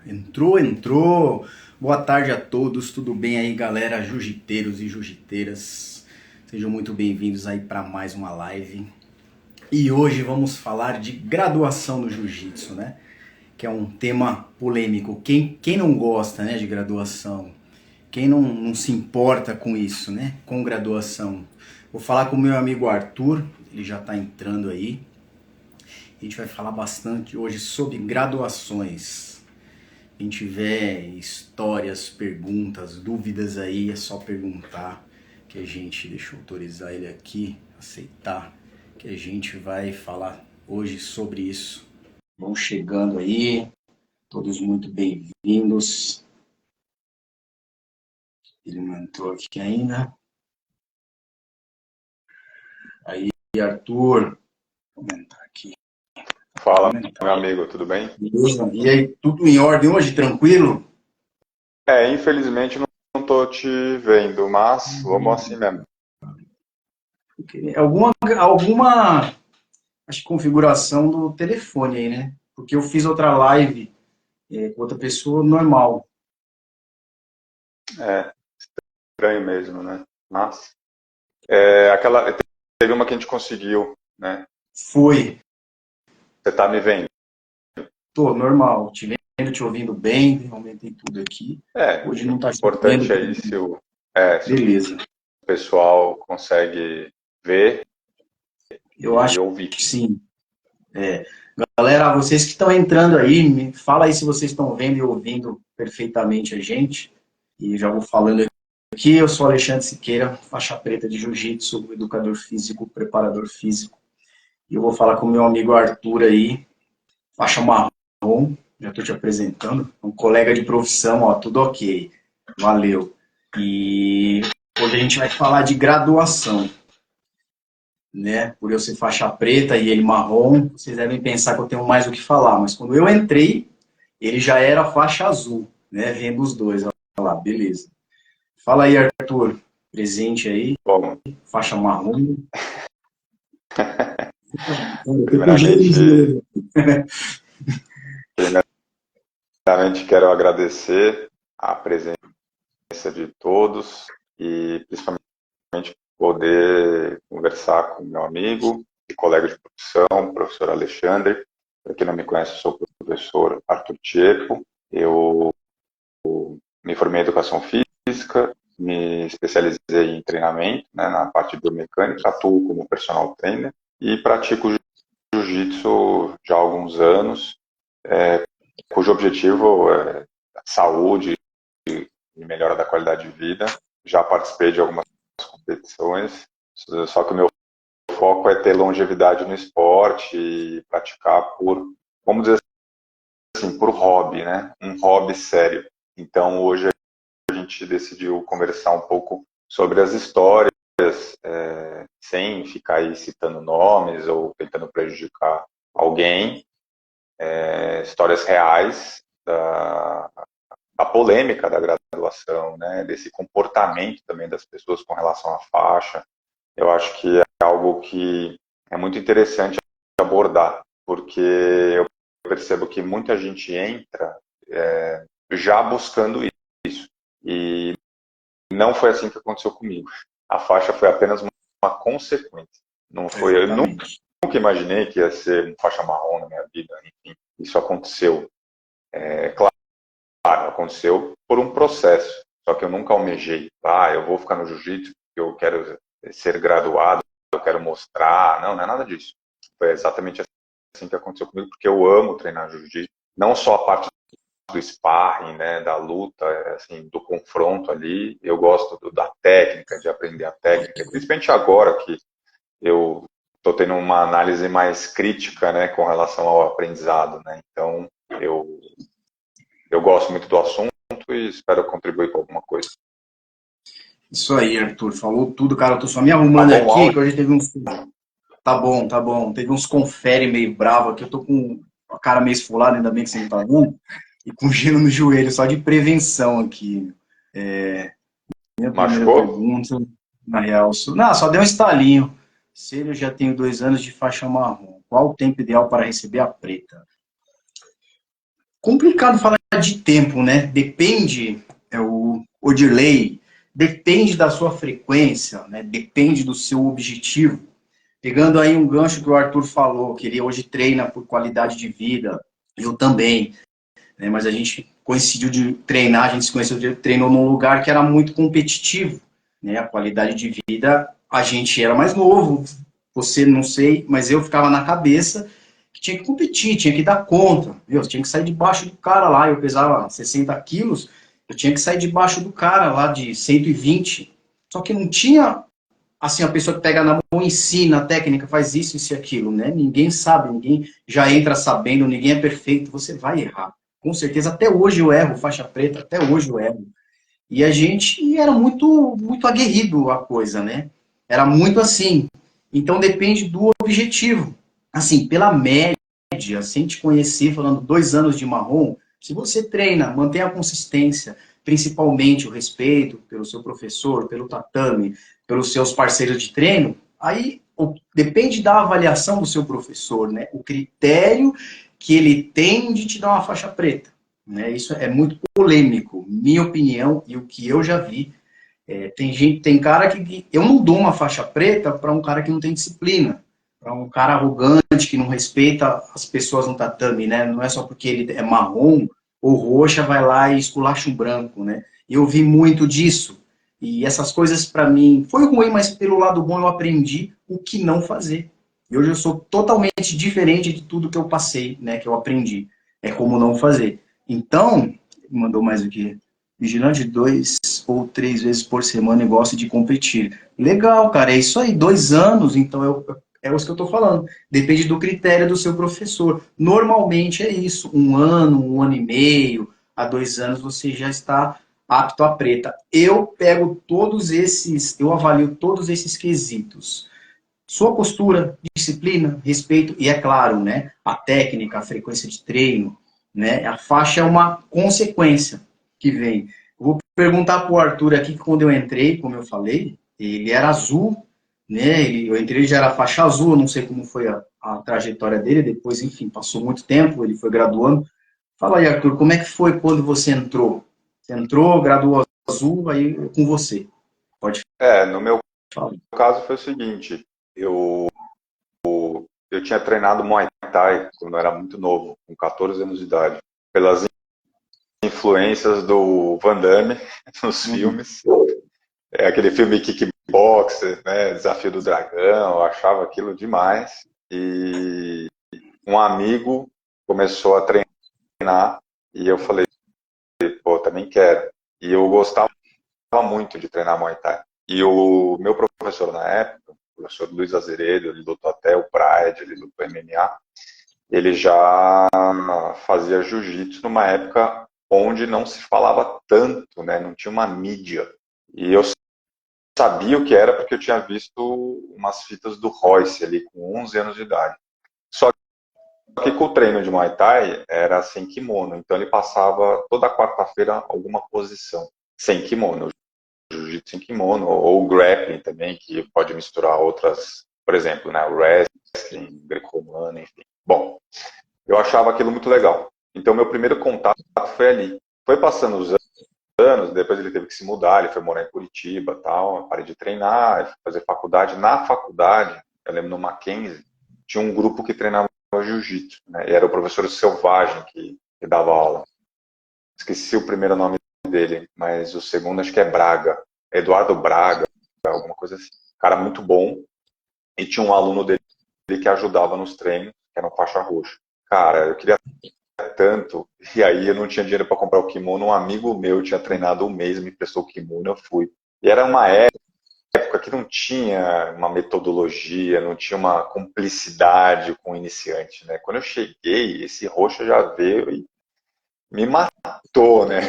Entrou, entrou. Boa tarde a todos, tudo bem aí, galera, jiu-jiteiros e jiu-jiteiras? Sejam muito bem-vindos aí para mais uma live. E hoje vamos falar de graduação no jiu-jitsu, né? Que é um tema polêmico. Quem não gosta, né, de graduação? Quem não se importa com isso, né? Com graduação. Vou falar com o meu amigo Arthur, ele já está entrando aí. A gente vai falar bastante hoje sobre graduações. Quem tiver histórias, perguntas, dúvidas aí, é só perguntar que a gente, deixa eu autorizar ele aqui, aceitar, que a gente vai falar hoje sobre isso. Vão chegando aí, todos muito bem-vindos. Ele não entrou aqui ainda. Aí, Arthur, vou comentar aqui. Fala, meu amigo, tudo bem? Beleza? E aí, tudo em ordem hoje, tranquilo? Infelizmente não tô te vendo, mas vamos assim mesmo. Alguma acho que configuração do telefone aí, né? Porque eu fiz outra live com outra pessoa normal. É, estranho mesmo, né? Mas, aquela, teve uma que a gente conseguiu, né? Foi, Você tá me vendo? tô normal, te vendo, te ouvindo bem, aumentei tudo aqui. Hoje não tá O importante chovendo, aí se o beleza. pessoal consegue ver Eu e acho ouvir. que sim. Galera, vocês que estão entrando aí, me fala aí se vocês estão vendo e ouvindo perfeitamente a gente. E já vou falando aqui, eu sou Alexandre Siqueira, faixa preta de jiu-jitsu, educador físico, preparador físico. E eu vou falar com o meu amigo Arthur aí, faixa marrom, já estou te apresentando, um colega de profissão, ó, tudo ok, valeu. E hoje a gente vai falar de graduação, né? Por eu ser faixa preta e ele marrom, vocês devem pensar que eu tenho mais o que falar, mas quando eu entrei, ele já era faixa azul, né? Vendo os dois, olha lá, beleza. Fala aí, Arthur, presente aí, Bom, faixa marrom. Eu tô com gelo no primeiramente, joelho. primeiramente quero agradecer a presença de todos e principalmente poder conversar com meu amigo e colega de profissão, professor Alexandre. Para quem não me conhece, eu sou o professor Arthur Tiepo. Eu me formei em educação física, me especializei em treinamento, né, na parte de biomecânica, atuo como personal trainer e pratico jiu-jitsu já há alguns anos, cujo objetivo é saúde e melhora da qualidade de vida. Já participei de algumas competições, só que o meu foco é ter longevidade no esporte e praticar vamos dizer assim, por hobby, né? Um hobby sério. Então, hoje a gente decidiu conversar um pouco sobre as histórias, sem ficar aí citando nomes ou tentando prejudicar alguém, histórias reais da polêmica da graduação, né? Desse comportamento também das pessoas com relação à faixa. Eu acho que é algo que é muito interessante abordar, porque eu percebo que muita gente entra já buscando isso. E não foi assim que aconteceu comigo. A faixa foi apenas uma consequência. Não foi, eu Exatamente. nunca imaginei que ia ser um faixa marrom na minha vida. Enfim, isso aconteceu. Claro, aconteceu por um processo. Só que eu nunca almejei. Eu vou ficar no jiu-jitsu porque eu quero ser graduado, eu quero mostrar. Não, não é nada disso. Foi exatamente assim que aconteceu comigo, porque eu amo treinar jiu-jitsu. Não só a parte do sparring, né, da luta, assim, do confronto ali. Eu gosto da técnica, de aprender a técnica, principalmente agora que eu estou tendo uma análise mais crítica, né, com relação ao aprendizado, né. Então, eu gosto muito do assunto e espero contribuir com alguma coisa. Isso aí, Arthur, falou tudo, cara. Eu tô só me Tá arrumando bom o aqui, que áudio? hoje teve uns. Tá bom, tá bom. Teve uns confere meio bravo aqui. Eu tô com a cara meio esfolada, ainda bem que você não tá vendo. E com gelo no joelho, só de prevenção aqui. Minha primeira Machucou? pergunta, na real. Não, só deu um estalinho. Se eu já tenho 2 anos de faixa marrom, qual o tempo ideal para receber a preta? complicado falar de tempo, né? Depende, o Odirley, depende da sua frequência, né? Depende do seu objetivo. Pegando aí um gancho que o Arthur falou, que ele hoje treina por qualidade de vida, eu também, né? Mas a gente coincidiu de treinar, a gente se conheceu, treinou num lugar que era muito competitivo, né? A qualidade de vida, a gente era mais novo, você não sei, mas eu ficava na cabeça que tinha que competir, tinha que dar conta, viu? Tinha que sair debaixo do cara lá, eu pesava 60 quilos, eu tinha que sair debaixo do cara lá de 120, só que não tinha, assim, a pessoa que pega na mão, ensina a técnica, faz isso e aquilo, né? Ninguém sabe, ninguém já entra sabendo, ninguém é perfeito, você vai errar. Com certeza, até hoje eu erro, faixa preta, até hoje eu erro. E a gente era muito aguerrido a coisa, né? Era muito assim. Então depende do objetivo. Assim, pela média, sem te conhecer, falando 2 anos de marrom, se você treina, mantém a consistência, principalmente o respeito pelo seu professor, pelo tatame, pelos seus parceiros de treino, aí depende da avaliação do seu professor, né? O critério que ele tem de te dar uma faixa preta. Né? Isso é muito polêmico, minha opinião e o que eu já vi. Tem gente, tem cara que eu não dou uma faixa preta para um cara que não tem disciplina, para um cara arrogante que não respeita as pessoas no tatame, né? Não é só porque ele é marrom ou roxa vai lá e esculacha um branco, né? Eu vi muito disso e essas coisas para mim foi ruim, mas pelo lado bom eu aprendi o que não fazer. E hoje eu sou totalmente diferente de tudo que eu passei, né? Que eu aprendi. É como não fazer. Então, mandou mais o que? Vigilante 2 ou 3 vezes por semana e gosta de competir. Legal, cara, é isso aí, 2 anos, então é isso que eu estou falando. Depende do critério do seu professor. Normalmente é isso, 1 ano, 1 ano e meio, a 2 anos você já está apto a preta. Eu pego todos esses, eu avalio todos esses quesitos. Sua postura, disciplina, respeito e, é claro, né, a técnica, a frequência de treino, né, a faixa é uma consequência que vem. Eu vou perguntar para o Arthur aqui, que quando eu entrei, como eu falei, ele era azul, né, eu entrei, ele já era faixa azul, eu não sei como foi a trajetória dele, depois, enfim, passou muito tempo, ele foi graduando. Fala aí, Arthur, como é que foi quando você entrou? Você entrou, graduou azul, aí com você. Pode No meu falar. caso foi o seguinte, eu tinha treinado Muay Thai quando eu era muito novo, com 14 anos de idade, pelas influências do Van Damme nos Uhum. filmes. Aquele filme Kickboxer, né, Desafio do Dragão, eu achava aquilo demais. E um amigo começou a treinar e eu falei, pô, também quero. E eu gostava muito de treinar Muay Thai. E o meu professor na época, o professor Luiz Azeredo, ele lutou até o Pride, ele lutou MMA, ele já fazia jiu-jitsu numa época onde não se falava tanto, né? Não tinha uma mídia. E eu sabia o que era porque eu tinha visto umas fitas do Royce ali com 11 anos de idade. Só que com o treino de Muay Thai era sem kimono, então ele passava toda quarta-feira alguma posição sem kimono, jiu-jitsu sem kimono, ou grappling também, que pode misturar outras, por exemplo, né, o wrestling, greco-romano, enfim. Bom, eu achava aquilo muito legal. Então, meu primeiro contato foi ali. Foi passando os anos, depois ele teve que se mudar, ele foi morar em Curitiba, tal, eu parei de treinar, fazer faculdade. Na faculdade, eu lembro no Mackenzie, tinha um grupo que treinava jiu-jitsu, né? E era o professor Selvagem que dava aula. Esqueci o primeiro nome dele, mas o segundo acho que é Braga, Eduardo Braga, alguma coisa assim. Cara muito bom, e tinha um aluno dele que ajudava nos treinos, que era um faixa roxa. Cara, eu queria tanto, e aí eu não tinha dinheiro para comprar o kimono, um amigo meu tinha treinado um mês, me prestou o kimono, eu fui. E era uma época que não tinha uma metodologia, não tinha uma cumplicidade com o iniciante, né? Quando eu cheguei, esse roxo já veio e me matou, né?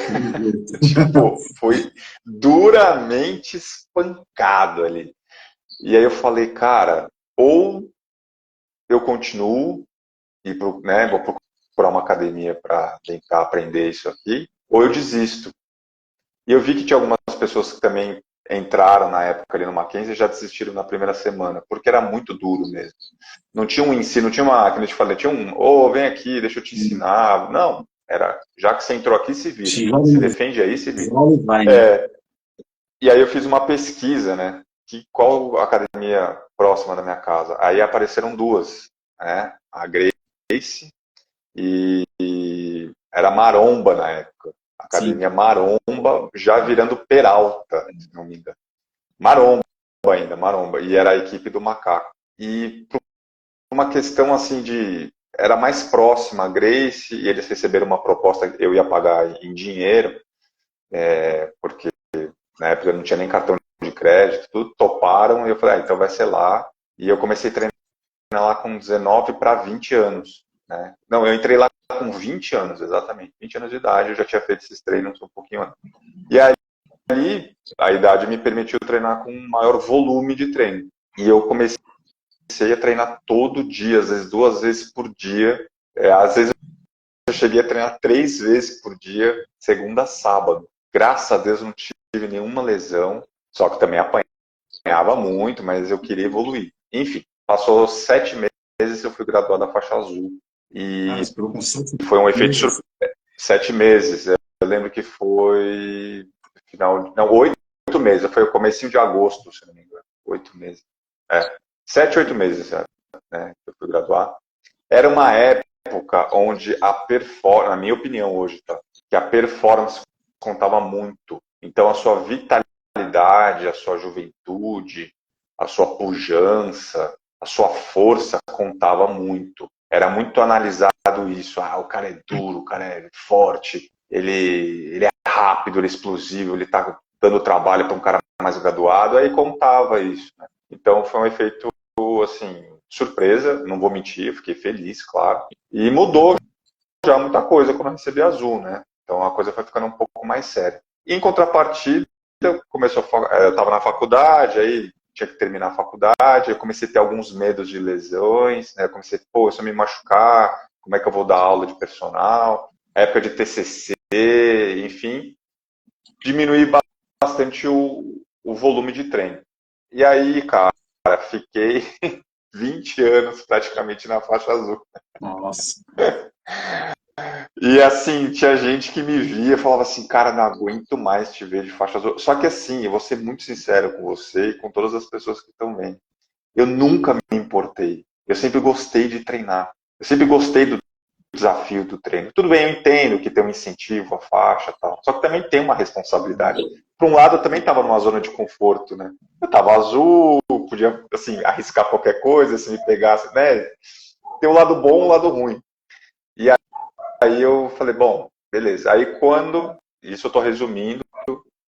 Tipo, foi duramente espancado ali. E aí eu falei, cara, ou eu continuo e né, vou procurar uma academia para tentar aprender isso aqui, ou eu desisto. E eu vi que tinha algumas pessoas que também entraram na época ali no Mackenzie e já desistiram na primeira semana, porque era muito duro mesmo. Não tinha um ensino, não tinha uma, como eu te falei, tinha um, vem aqui, deixa eu te ensinar. Não, já que você entrou aqui, se vira. Se Se defende aí, se vira. vai, né? E aí eu fiz uma pesquisa, né? Qual academia próxima da minha casa? Aí apareceram duas, né? A Grace e era Maromba na época. Academia Sim. Maromba, já virando Peralta, se não me engano. Maromba ainda, Maromba. E era a equipe do Macaco. E por uma questão assim era mais próxima a Grace, e eles receberam uma proposta, eu ia pagar em dinheiro, porque na época não tinha nem cartão de crédito, tudo, toparam, e eu falei, então vai ser lá. E eu comecei a treinar lá com 19 para 20 anos. Né? Não, eu entrei lá com 20 anos, exatamente. 20 anos de idade, eu já tinha feito esses treinos um pouquinho antes. E aí, a idade me permitiu treinar com um maior volume de treino. E eu comecei a treinar todo dia, às vezes 2 vezes por dia. Às vezes eu cheguei a treinar 3 vezes por dia, segunda a sábado. Graças a Deus não tive nenhuma lesão, só que também apanhava muito, mas eu queria evoluir. Enfim, passou 7 meses, eu fui graduado da faixa azul. E foi um efeito surpresa. 7 meses. Eu lembro que foi final, não, 8 meses. Foi o comecinho de agosto, se não me engano. 8 meses. 7, 8 meses, né, que eu fui graduar. Era uma época onde a performance, na minha opinião hoje, tá, que a performance contava muito. Então a sua vitalidade, a sua juventude, a sua pujança, a sua força contava muito. Era muito analisado isso. O cara é duro, o cara é forte, ele é rápido, ele é explosivo, ele está dando trabalho para um cara mais graduado. Aí contava isso. Né? Então foi um efeito, assim, surpresa, não vou mentir, eu fiquei feliz, claro. E mudou já muita coisa quando eu recebi azul, né? Então a coisa foi ficando um pouco mais séria. E em contrapartida, eu estava na faculdade, aí tinha que terminar a faculdade, eu comecei a ter alguns medos de lesões, né? Eu comecei, se eu me machucar, como é que eu vou dar aula de personal? Época de TCC, enfim, diminuí bastante o volume de treino. E aí, cara, fiquei 20 anos praticamente na faixa azul. Nossa. E assim, tinha gente que me via e falava assim, cara, não aguento mais te ver de faixa azul. Só que assim, eu vou ser muito sincero com você e com todas as pessoas que estão vendo. Eu nunca me importei. Eu sempre gostei de treinar. Eu sempre gostei do desafio do treino. Tudo bem, eu entendo que tem um incentivo, a faixa e tal. Só que também tem uma responsabilidade. Por um lado, eu também estava numa zona de conforto, né? Eu estava azul, podia, assim, arriscar qualquer coisa, se me pegasse, né? Tem um lado bom e um lado ruim. E aí eu falei, bom, beleza. Aí isso eu estou resumindo,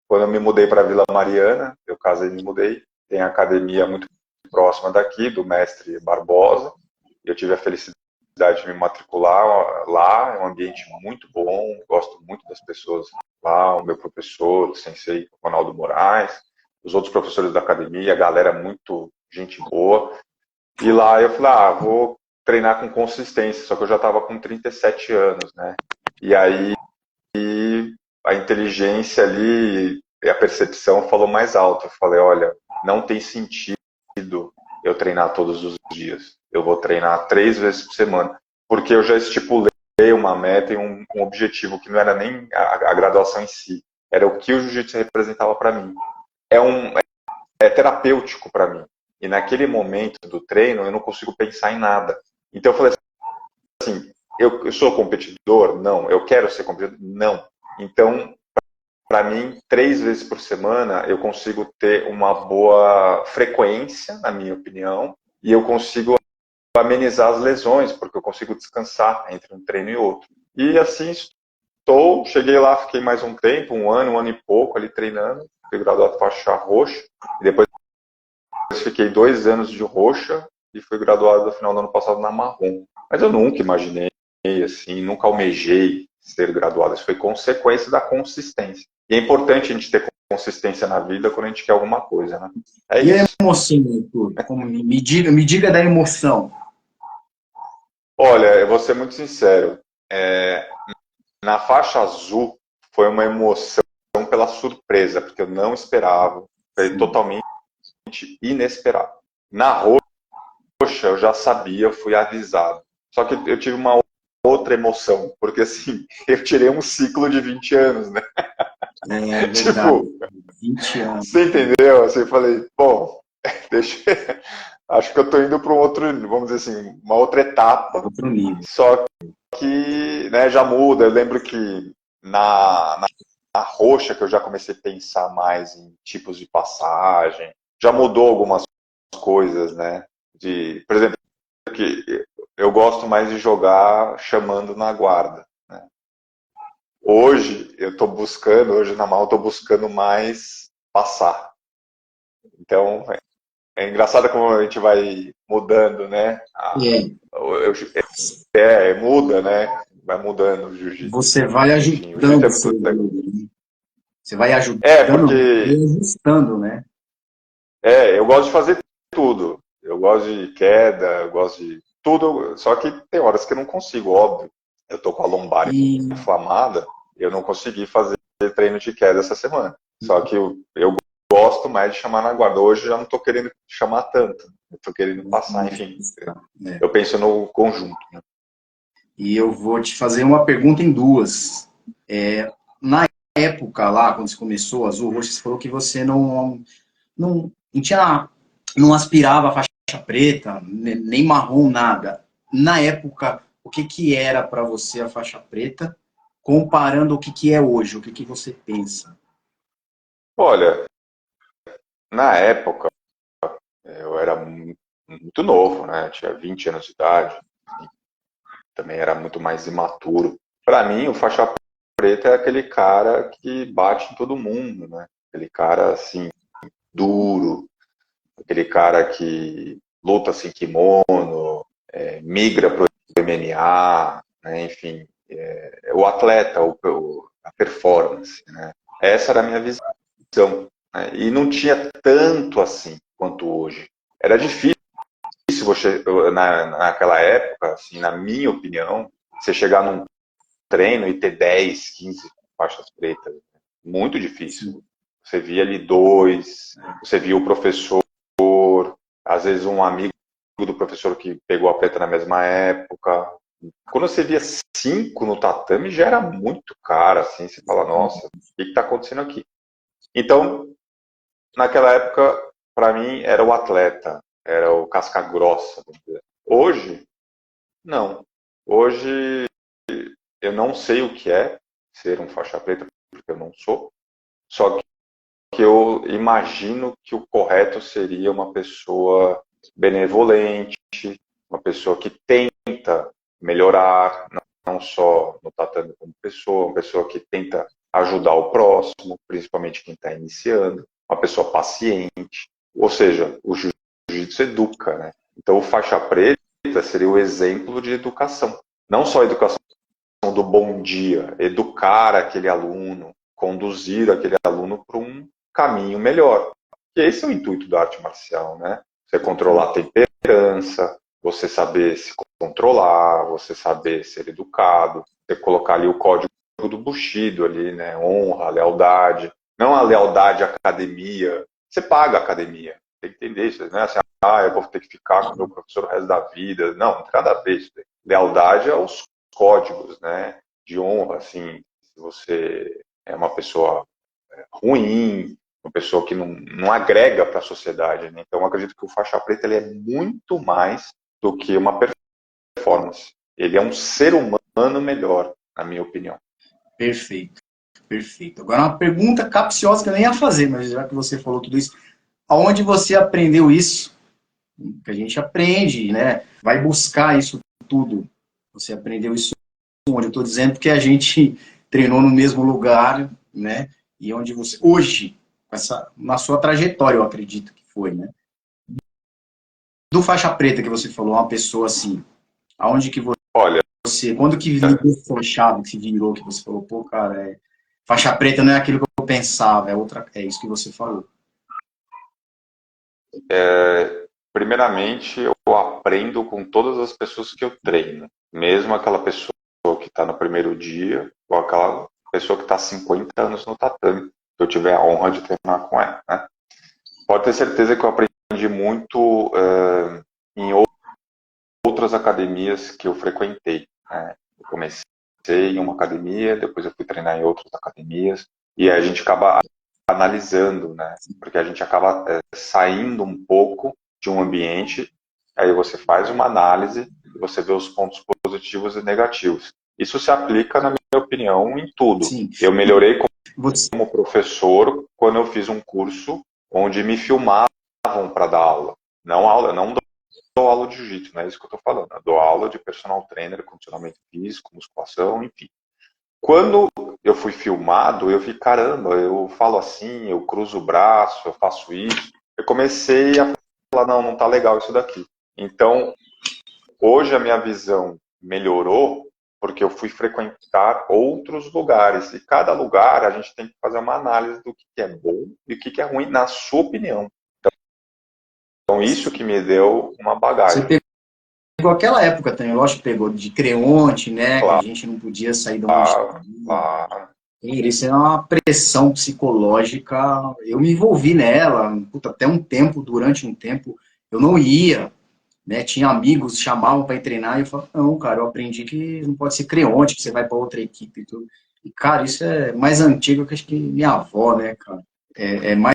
quando eu me mudei para Vila Mariana, eu casei e me mudei, tem a academia muito próxima daqui, do mestre Barbosa, eu tive a felicidade de me matricular lá, é um ambiente muito bom, gosto muito das pessoas lá, o meu professor, o sensei Ronaldo Moraes, os outros professores da academia, a galera muito gente boa. E lá eu falei, vou treinar com consistência, só que eu já estava com 37 anos, né? E aí a inteligência ali e a percepção falou mais alto. Eu falei, olha, não tem sentido eu treinar todos os dias. Eu vou treinar 3 vezes por semana, porque eu já estipulei uma meta e um objetivo que não era nem a graduação em si, era o que o jiu-jitsu representava para mim. É terapêutico para mim. E naquele momento do treino eu não consigo pensar em nada. Então eu falei assim, eu sou competidor? Não. Eu quero ser competidor? Não. Então, para mim, 3 vezes por semana eu consigo ter uma boa frequência, na minha opinião, e eu consigo amenizar as lesões, porque eu consigo descansar entre um treino e outro. E assim cheguei lá, fiquei mais um tempo, um ano e pouco ali treinando, fui graduado faixa roxa, e depois fiquei 2 anos de roxa e fui graduado no final do ano passado na marrom. Mas eu nunca imaginei, assim, nunca almejei ser graduado. Isso foi consequência da consistência. E é importante a gente ter consistência na vida quando a gente quer alguma coisa, né? E a emoção, Arthur? Me diga da emoção. Olha, eu vou ser muito sincero. Na faixa azul foi uma emoção pela surpresa, porque eu não esperava. Foi totalmente inesperado. Na roxa eu já sabia, eu fui avisado. Só que eu tive uma outra outra emoção, porque assim, eu tirei um ciclo de 20 anos, né? É verdade. Tipo, 20 anos. você entendeu? Assim, eu falei, bom, deixa, acho que eu tô indo para um outro, vamos dizer assim, uma outra etapa, Outro nível. só que, né, já muda. Eu lembro que na roxa que eu já comecei a pensar mais em tipos de passagem, já mudou algumas coisas, né? Por exemplo, que eu gosto mais de jogar chamando na guarda, né? Hoje na mal, eu tô buscando mais passar. Então, é engraçado como a gente vai mudando, né? É, Muda, né? Vai mudando o jiu-jitsu. você vai Enfim, o jiu-jitsu ajudando é o seu muito legal. jogo, né? Você vai ajudando Porque e ajustando, né? eu gosto de fazer tudo. Eu gosto de queda, eu gosto de tudo, só que tem horas que eu não consigo, óbvio. Eu tô com a lombar E inflamada, eu não consegui fazer treino de queda essa semana. Só que eu gosto mais de chamar na guarda. Hoje eu já não tô querendo chamar tanto. Eu tô querendo passar, enfim. é. Eu penso no conjunto, né? E eu vou te fazer uma pergunta em duas. Na época lá, quando você começou, Azul Roxa, você falou que você não tinha, não aspirava a faixa preta, nem marrom, nada. Na época, o que que era para você a faixa preta, comparando o que que é hoje, o que que você pensa? Olha, na época, eu era muito novo, né? Eu tinha 20 anos de idade, também era muito mais imaturo. Para mim, o faixa preta é aquele cara que bate em todo mundo, né? Aquele cara assim duro, aquele cara que luta sem kimono, migra pro MMA, né? Enfim, o atleta, a performance, né? Essa era a minha visão, né? E não tinha tanto assim quanto hoje. Era difícil você, naquela época, assim, na minha opinião, você chegar num treino e ter 10, 15 faixas pretas. Muito difícil. Você via ali dois, você via o professor, às vezes um amigo do professor que pegou a preta na mesma época. Quando você via 5 no tatame, já era muito cara, assim, você fala, nossa, o que está acontecendo aqui? Então, naquela época, para mim, era o atleta, era o casca grossa. Vamos dizer. Hoje, não. Hoje, eu não sei o que é ser um faixa preta, porque eu não sou. Só que eu imagino que o correto seria uma pessoa benevolente, uma pessoa que tenta melhorar, não só no tatame como pessoa, uma pessoa que tenta ajudar o próximo, principalmente quem está iniciando, uma pessoa paciente. Ou seja, o jiu-jitsu educa, né? Então o faixa preta seria o exemplo de educação. Não só educação do bom dia, educar aquele aluno, conduzir aquele aluno para um caminho melhor. E esse é o intuito da arte marcial, né? Você controlar a temperança, você saber se controlar, você saber ser educado, você colocar ali o código do Bushido ali, né? Honra, lealdade. Não a lealdade à academia. Você paga a academia. Tem que entender isso, né? Assim, eu vou ter que ficar com o meu professor o resto da vida. Não, não tem nada a ver isso. Lealdade aos códigos, né? De honra, assim, se você é uma pessoa ruim, uma pessoa que não agrega para a sociedade. Né? Então, eu acredito que o faixa preta ele é muito mais do que uma performance. Ele é um ser humano melhor, na minha opinião. Perfeito, perfeito. Agora uma pergunta capciosa que eu nem ia fazer, mas já que você falou tudo isso, aonde você aprendeu isso? Que a gente aprende, né? Vai buscar isso tudo. Você aprendeu isso onde? Eu estou dizendo porque a gente treinou no mesmo lugar, né? E onde você hoje, na sua trajetória, eu acredito que foi, né? Do faixa preta que você falou, uma pessoa assim, aonde que Olha, você, quando que ligou essa chave, que virou, que você falou, pô, cara, faixa preta não é aquilo que eu pensava, é isso que você falou. primeiramente, eu aprendo com todas as pessoas que eu treino. Mesmo aquela pessoa que está no primeiro dia, ou aquela pessoa que está há 50 anos no tatame, se eu tiver a honra de treinar com ela. Né? Pode ter certeza que eu aprendi muito em outras academias que eu frequentei. Né? comecei em uma academia, depois eu fui treinar em outras academias, e a gente acaba analisando, né? Porque a gente acaba saindo um pouco de um ambiente, aí você faz uma análise e você vê os pontos positivos e negativos. Isso se aplica, na minha opinião, em tudo. Sim. Eu melhorei Você... como professor quando eu fiz um curso onde me filmavam para dar aula. Não dou aula de jiu-jitsu, não é isso que eu estou falando. Eu dou aula de personal trainer, condicionamento físico, musculação, enfim. Quando eu fui filmado, eu vi, caramba, eu falo assim, eu cruzo o braço, eu faço isso. Eu comecei a falar, não tá legal isso daqui. Então, hoje a minha visão melhorou porque eu fui frequentar outros lugares. E cada lugar a gente tem que fazer uma análise do que é bom e o que é ruim, na sua opinião. Então, isso que me deu uma Você bagagem. pegou aquela época também, lógico que pegou de Creonte, né? Que a Claro, gente não podia sair de onde estava. claro. Isso é uma pressão psicológica. Eu me envolvi nela, puta, até um tempo, durante um tempo, eu não ia, né? Tinha amigos que chamavam para ir treinar e eu falava, não, cara, eu aprendi que não pode ser Creonte, que você vai para outra equipe e tudo. E, cara, isso é mais antigo que acho que minha avó, né, cara? É mais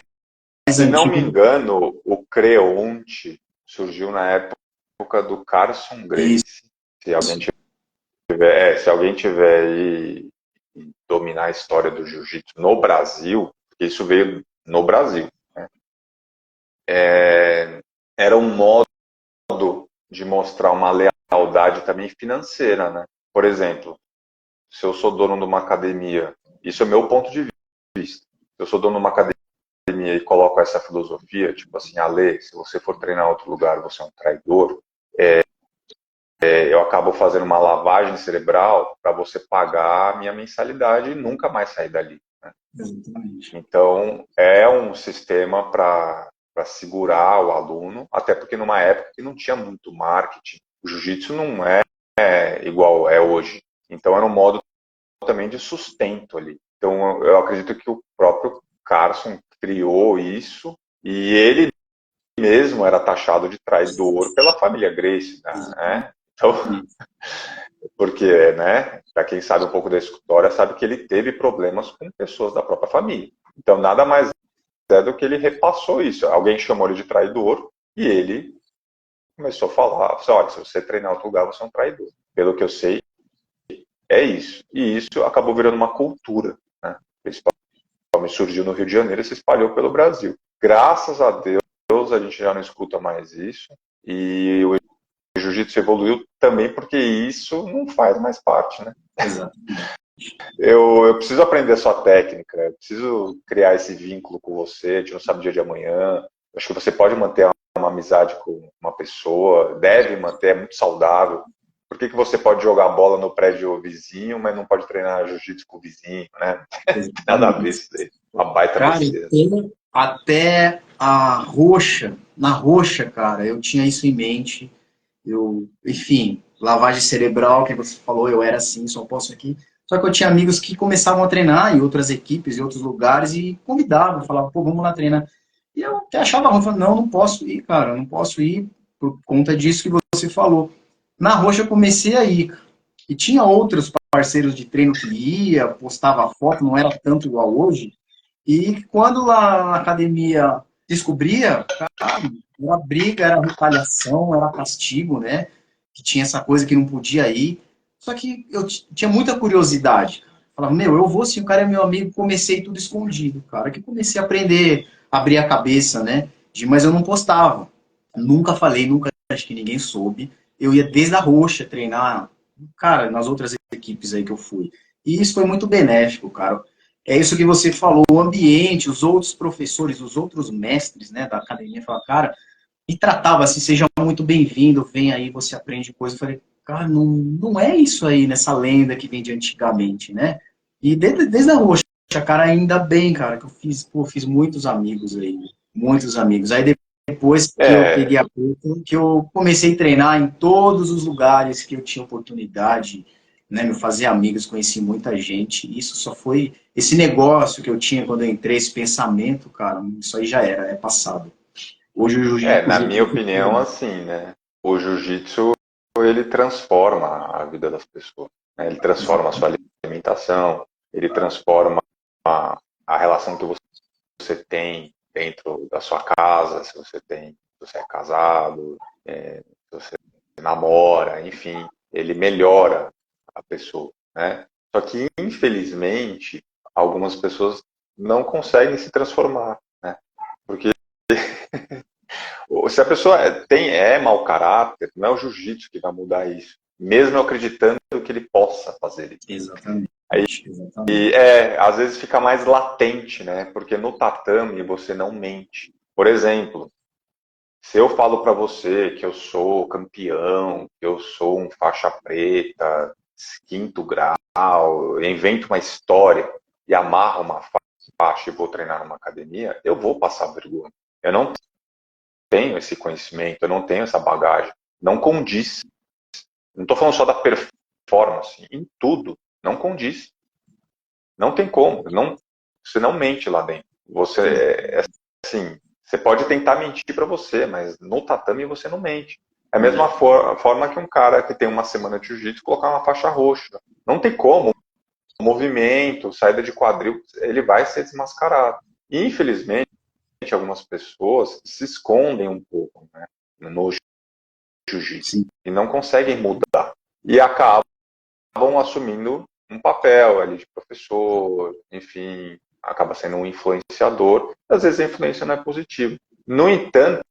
Se não me antigo do engano, o Creonte surgiu na época do Carson que isso. Gracie. Se alguém tiver aí e dominar a história do jiu-jitsu no Brasil, porque isso veio no Brasil, né? Era um modo de mostrar uma lealdade também financeira, né? Por exemplo, se eu sou dono de uma academia, isso é meu ponto de vista. Se eu sou dono de uma academia e coloco essa filosofia, tipo assim, Ale, se você for treinar em outro lugar, você é um traidor, eu acabo fazendo uma lavagem cerebral para você pagar a minha mensalidade e nunca mais sair dali, né? Exatamente. Então, é um sistema para segurar o aluno, até porque numa época que não tinha muito marketing, o jiu-jitsu não é igual é hoje. Então, era um modo também de sustento ali. Então, eu acredito que o próprio Carson criou isso e ele mesmo era taxado de traidor pela família Gracie, né? Então, porque, né, para quem sabe um pouco da história, sabe que ele teve problemas com pessoas da própria família. Então, nada mais é do que ele repassou isso. Alguém chamou ele de traidor e ele começou a falar, olha, se você treinar em outro lugar, você é um traidor. Pelo que eu sei, é isso. E isso acabou virando uma cultura, né? Principalmente surgiu no Rio de Janeiro e se espalhou pelo Brasil. Graças a Deus, a gente já não escuta mais isso. E o jiu-jitsu evoluiu também porque isso não faz mais parte, né? Exato. Eu preciso aprender a sua técnica, eu preciso criar esse vínculo com você, a gente não sabe o dia de amanhã. Acho que você pode manter uma amizade com uma pessoa, deve manter, é muito saudável. Por que você pode jogar bola no prédio vizinho, mas não pode treinar jiu-jitsu com o vizinho, né? Nada a ver Exatamente. isso daí. Uma baita Cara, e besteira. tem até a roxa, na roxa, cara, eu tinha isso em mente. Eu, enfim, lavagem cerebral, que você falou, eu era assim, só posso aqui. Só que eu tinha amigos que começavam a treinar em outras equipes, em outros lugares, e convidavam, falavam, pô, vamos lá treinar. E eu até achava ruim, falava, não, não posso ir, cara, não posso ir por conta disso que você falou. Na roxa eu comecei a ir, e tinha outros parceiros de treino que ia, postava foto, não era tanto igual hoje, e quando lá na academia descobria, cara, era briga, era retaliação, era castigo, né? Que tinha essa coisa que não podia ir. Só que eu tinha muita curiosidade. Falava, meu, eu vou sim, o cara é meu amigo, comecei tudo escondido, cara. Que comecei a aprender, abrir a cabeça, né? Mas eu não postava. Nunca falei, nunca acho que ninguém soube. Eu ia desde a roxa treinar, cara, nas outras equipes aí que eu fui. E isso foi muito benéfico, cara. É isso que você falou, o ambiente, os outros professores, os outros mestres, né, da academia, falaram, cara, e tratava assim, seja muito bem-vindo, vem aí, você aprende coisa. Eu falei, cara, não é isso aí, nessa lenda que vem de antigamente, né? E desde a roxa, cara, ainda bem, cara, que eu fiz, pô, fiz muitos amigos aí, muitos amigos. Aí depois que eu peguei É, a boca, que eu comecei a treinar em todos os lugares que eu tinha oportunidade, né, me fazer amigos, conheci muita gente. Isso só foi esse negócio que eu tinha quando eu entrei, esse pensamento, cara, isso aí já era, é passado. Hoje o na minha jiu-jitsu, opinião, assim, né? O jiu-jitsu, ele transforma a vida das pessoas. né? Ele transforma a sua alimentação, ele transforma a relação que você tem dentro da sua casa, se você é casado, se você namora, enfim, ele melhora a pessoa, né? Só que, infelizmente, algumas pessoas não conseguem se transformar, né? Porque se a pessoa é mau caráter, não é o jiu-jitsu que vai mudar isso, mesmo eu acreditando que ele possa fazer isso. Exatamente. Aí, Exatamente. às vezes fica mais latente, né? Porque no tatame você não mente. Por exemplo, se eu falo para você que eu sou campeão, que eu sou um faixa preta, quinto grau, eu invento uma história e amarro uma faixa e vou treinar numa academia, eu vou passar vergonha. Eu não tenho esse conhecimento, eu não tenho essa bagagem. Não condiz. Não estou falando só da performance, em tudo. Não condiz. Não tem como. Você não mente lá dentro. Assim, você pode tentar mentir para você, mas no tatame você não mente. É a mesma forma que um cara que tem uma semana de jiu-jitsu colocar uma faixa roxa. Não tem como. Movimento, saída de quadril, ele vai ser desmascarado. E, infelizmente, algumas pessoas se escondem um pouco, né, no jiu-jitsu Sim. e não conseguem mudar. E acabam assumindo um papel ali de professor, enfim, acaba sendo um influenciador. Às vezes a influência não é positiva. No entanto,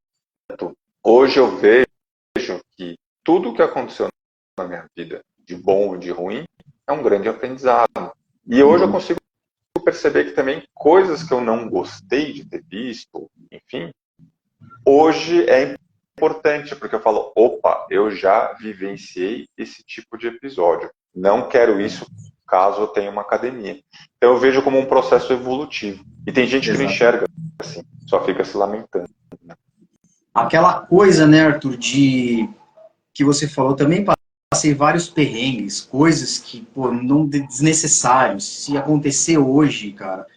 hoje eu vejo que tudo o que aconteceu na minha vida, de bom e de ruim, é um grande aprendizado. E hoje eu consigo perceber que também coisas que eu não gostei de ter visto, enfim, hoje é importante, porque eu falo, opa, eu já vivenciei esse tipo de episódio. Não quero isso caso eu tenha uma academia. Então eu vejo como um processo evolutivo. E tem gente que não Exato. enxerga assim, só fica se lamentando. Aquela coisa, né, Arthur, de que você falou, também passei vários perrengues, coisas que, pô, não desnecessários. Se acontecer hoje, cara,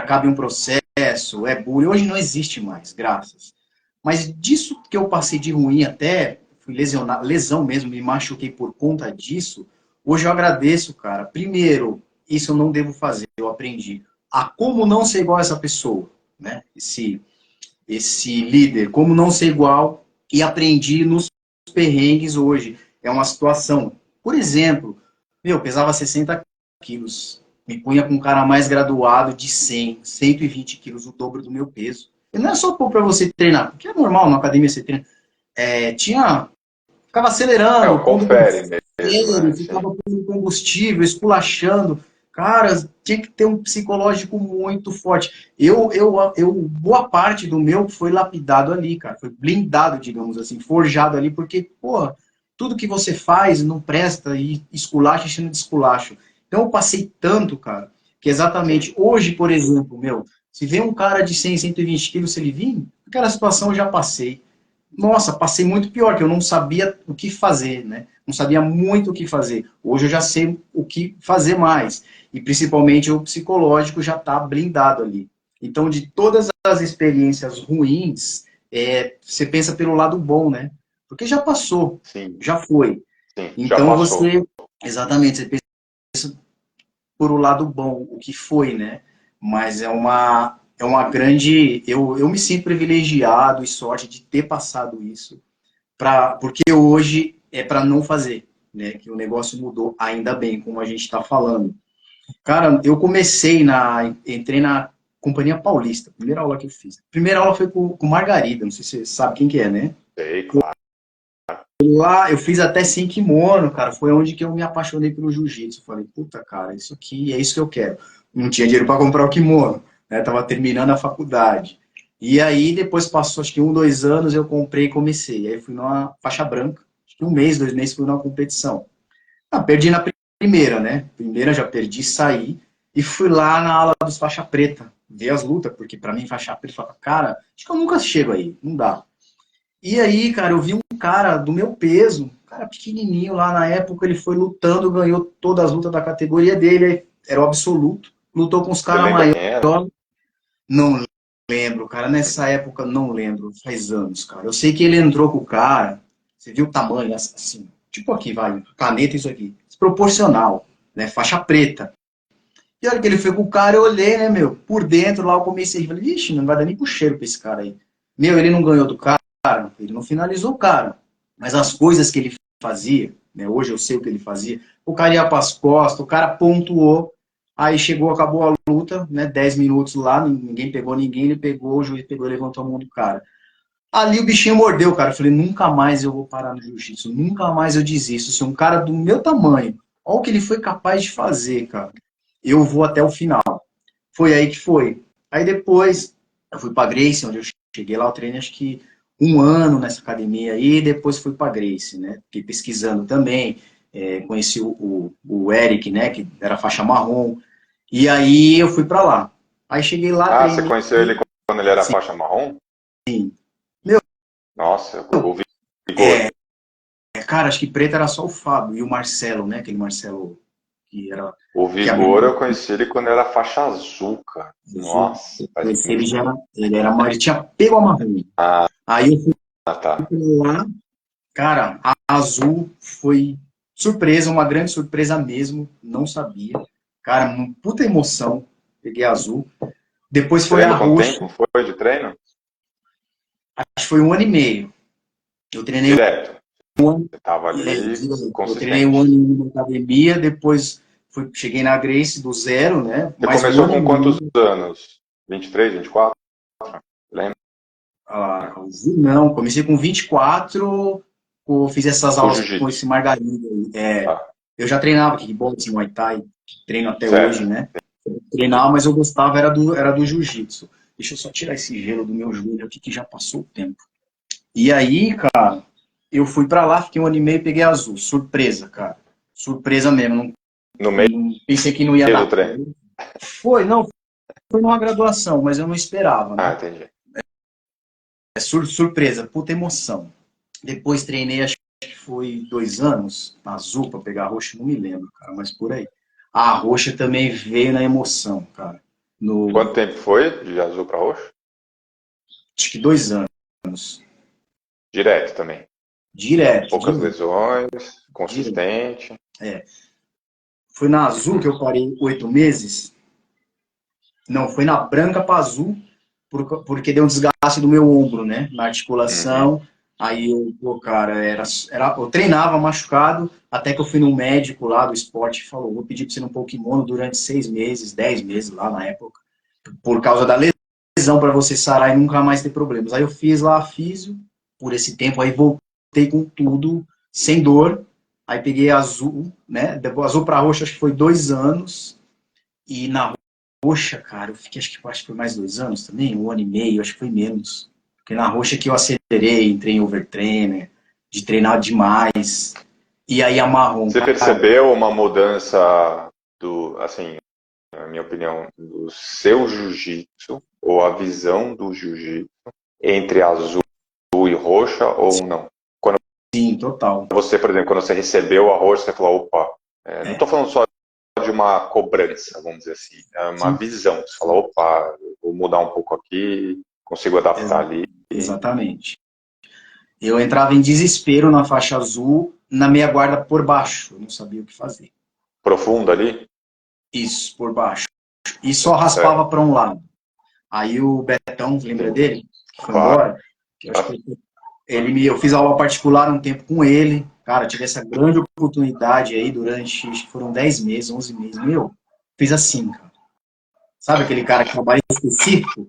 cabe um processo, é bullying. Hoje não existe mais, graças. Mas disso que eu passei de ruim até, fui lesionado, lesão mesmo, me machuquei por conta disso, hoje eu agradeço, cara. Primeiro, isso eu não devo fazer, eu aprendi a como não ser igual a essa pessoa, né? Esse líder, como não ser igual, e aprendi nos perrengues hoje. É uma situação. Por exemplo, eu pesava 60 quilos, me punha com um cara mais graduado de 100, 120 quilos, o dobro do meu peso. E não é só pôr para você treinar, porque é normal na academia você treina. Ficava É, acelerando, o pondo confere mesmo, combustível, né? Sim. ficava pondo combustível, esculachando. Cara, tinha que ter um psicológico muito forte. Boa parte do meu foi lapidado ali, cara. Foi blindado, digamos assim, forjado ali, porque, pô, tudo que você faz não presta e esculacha enchendo de esculacho. Então eu passei tanto, cara, que exatamente Sim. hoje, por exemplo, se vem um cara de 100, 120 quilos, se ele vir, aquela situação eu já passei. Nossa, passei muito pior, que eu não sabia o que fazer, né? Não sabia muito o que fazer. Hoje eu já sei o que fazer mais. E principalmente o psicológico já está blindado ali. Então, de todas as experiências ruins, você pensa pelo lado bom, né? Porque já passou, Sim, já foi. sim, já Então passou. você, exatamente, você pensa por o lado bom, o que foi, né? Mas é uma grande. Eu me sinto privilegiado e sorte de ter passado isso porque hoje é para não fazer, né? Que o negócio mudou, ainda bem, como a gente está falando. Cara, entrei na Companhia Paulista, primeira aula que eu fiz. Primeira aula foi com Margarida, não sei se você sabe quem que é, né? Sei, claro. Lá eu fiz até sem kimono, cara, foi onde que eu me apaixonei pelo jiu-jitsu. Falei, puta, cara, isso aqui é isso que eu quero. Não tinha dinheiro para comprar o kimono, né? Tava terminando a faculdade. E aí, depois passou, acho que 1, 2 anos, eu comprei e comecei. Aí fui numa faixa branca, acho que 1 mês, 2 meses, fui numa competição. Perdi na primeira, né? Primeira já perdi, saí. E fui lá na aula dos faixa preta, ver as lutas, porque para mim faixa preta, eu falava, cara, acho que eu nunca chego aí, não dá. E aí, cara, eu vi um cara do meu peso, um cara pequenininho lá na época, ele foi lutando, ganhou todas as lutas da categoria dele, era o absoluto, lutou com os Você caras lembra maiores. quem era? Não lembro, cara, nessa época não lembro, faz anos, cara. Eu sei que ele entrou com o cara, você viu o tamanho, assim, tipo aqui, vai, caneta isso aqui. desproporcional, né? Faixa preta. E a hora que ele foi com o cara, eu olhei, né, meu, por dentro lá eu comecei, falei, ixi, não vai dar nem pro cheiro pra esse cara aí. Meu, ele não ganhou do cara, ele não finalizou o cara. Mas as coisas que ele fazia, né, hoje eu sei o que ele fazia, o cara ia pras costas, o cara pontuou, aí chegou, acabou a luta, né, 10 minutos lá, ninguém pegou ninguém, ele pegou, o juiz pegou e levantou a mão do cara. Ali o bichinho mordeu, cara. Eu falei, nunca mais eu vou parar no jiu-jitsu, nunca mais eu desisto. Se um cara do meu tamanho, olha o que ele foi capaz de fazer, cara, eu vou até o final. Foi aí que foi. Aí depois, eu fui pra Gracie, onde eu cheguei lá, eu treinei acho que um ano nessa academia aí, e depois fui pra Gracie, né? Fiquei pesquisando também, conheci o Eric, né, que era faixa marrom, e aí eu fui pra lá. Aí cheguei lá, Ah, você treinei. conheceu ele quando ele era Sim. faixa marrom? Meu, Nossa, o Vigor. cara, acho que preto era só o Fábio e o Marcelo, né? Aquele Marcelo que era. O Que abriu Vigor eu conheci ele quando era faixa azul, cara. Nossa, faz esse, ele muito já tempo. era, ele tinha pego a marrom. Aí eu fui Ah, tá. lá, cara, a azul foi surpresa, uma grande surpresa mesmo, não sabia. Cara, uma puta emoção, peguei a azul. Depois Você foi a lembra quanto roxa, tempo foi de treino? acho que foi um ano e meio. Eu treinei Direto. Você tava ali eu treinei um ano consistente. e meio na academia, depois cheguei na Grace do zero, né? Você Mais um começou ano e com quantos meio. anos? 23, 24? Lembra? Não, comecei com 24, fiz essas O aulas com jiu-jitsu. esse Margarida aí. Tá. Eu já treinava kickboxing, Muay Thai, treino até hoje, Certo. né? Eu treinava, mas eu gostava era do jiu-jitsu. Deixa eu só tirar esse gelo do meu joelho aqui que já passou o tempo. E aí, cara, eu fui pra lá, fiquei um ano e meio e peguei azul. Surpresa, cara. Surpresa mesmo. Não, No meio pensei que não ia do dar. treino. Não, foi numa graduação, mas eu não esperava, Ah, né? entendi. Surpresa, puta emoção. Depois treinei, acho que foi 2 anos, na azul, pra pegar a roxa, não me lembro, cara, mas por aí. A roxa também veio na emoção, cara. Quanto tempo foi de azul para roxo? Acho que 2 anos. Direto também. Direto, Poucas direto, lesões, direto. consistente. Foi na azul que Uhum. eu parei 8 meses. Não, foi na branca para azul, porque deu um desgaste do meu ombro, né? Na Uhum. articulação. Aí eu, pô, cara, eu treinava machucado, até que eu fui num médico lá do esporte e falou: vou pedir pra você ir no Pokémon durante 6 meses, 10 meses lá na época, por causa da lesão, para você sarar e nunca mais ter problemas. Aí eu fiz lá a físio por esse tempo, aí voltei com tudo, sem dor. Aí peguei azul, né? Depois azul para roxo, acho que foi 2 anos. E na roxa, cara, eu fiquei, acho que foi mais 2 anos também, um ano e meio, acho que foi menos. Porque na roxa que eu acelerei, entrei em overtrainer, de treinar demais. E aí a marrom, Você cara, percebeu uma mudança do, assim, na minha opinião, do seu jiu-jitsu ou a visão do jiu-jitsu entre azul e roxa ou não? Quando sim, total. você, por exemplo, quando você recebeu a roxa, você falou, opa, não É, estou falando só de uma cobrança, vamos dizer assim, é uma sim, visão. Você fala, opa, vou mudar um pouco aqui, consigo adaptar ex- ali. exatamente. Eu entrava em desespero na faixa azul, na meia guarda por baixo, eu não sabia o que fazer. Profundo ali? Isso, por baixo. E só Certo, raspava para um lado. Aí o Betão, lembra entendi. dele? Que foi Claro. embora? Que eu acho que eu fiz aula particular um tempo com ele. Cara, tive essa grande oportunidade aí durante, acho que foram 10 meses, 11 meses. Meu, fiz assim, cara. Sabe aquele cara que trabalha em específico?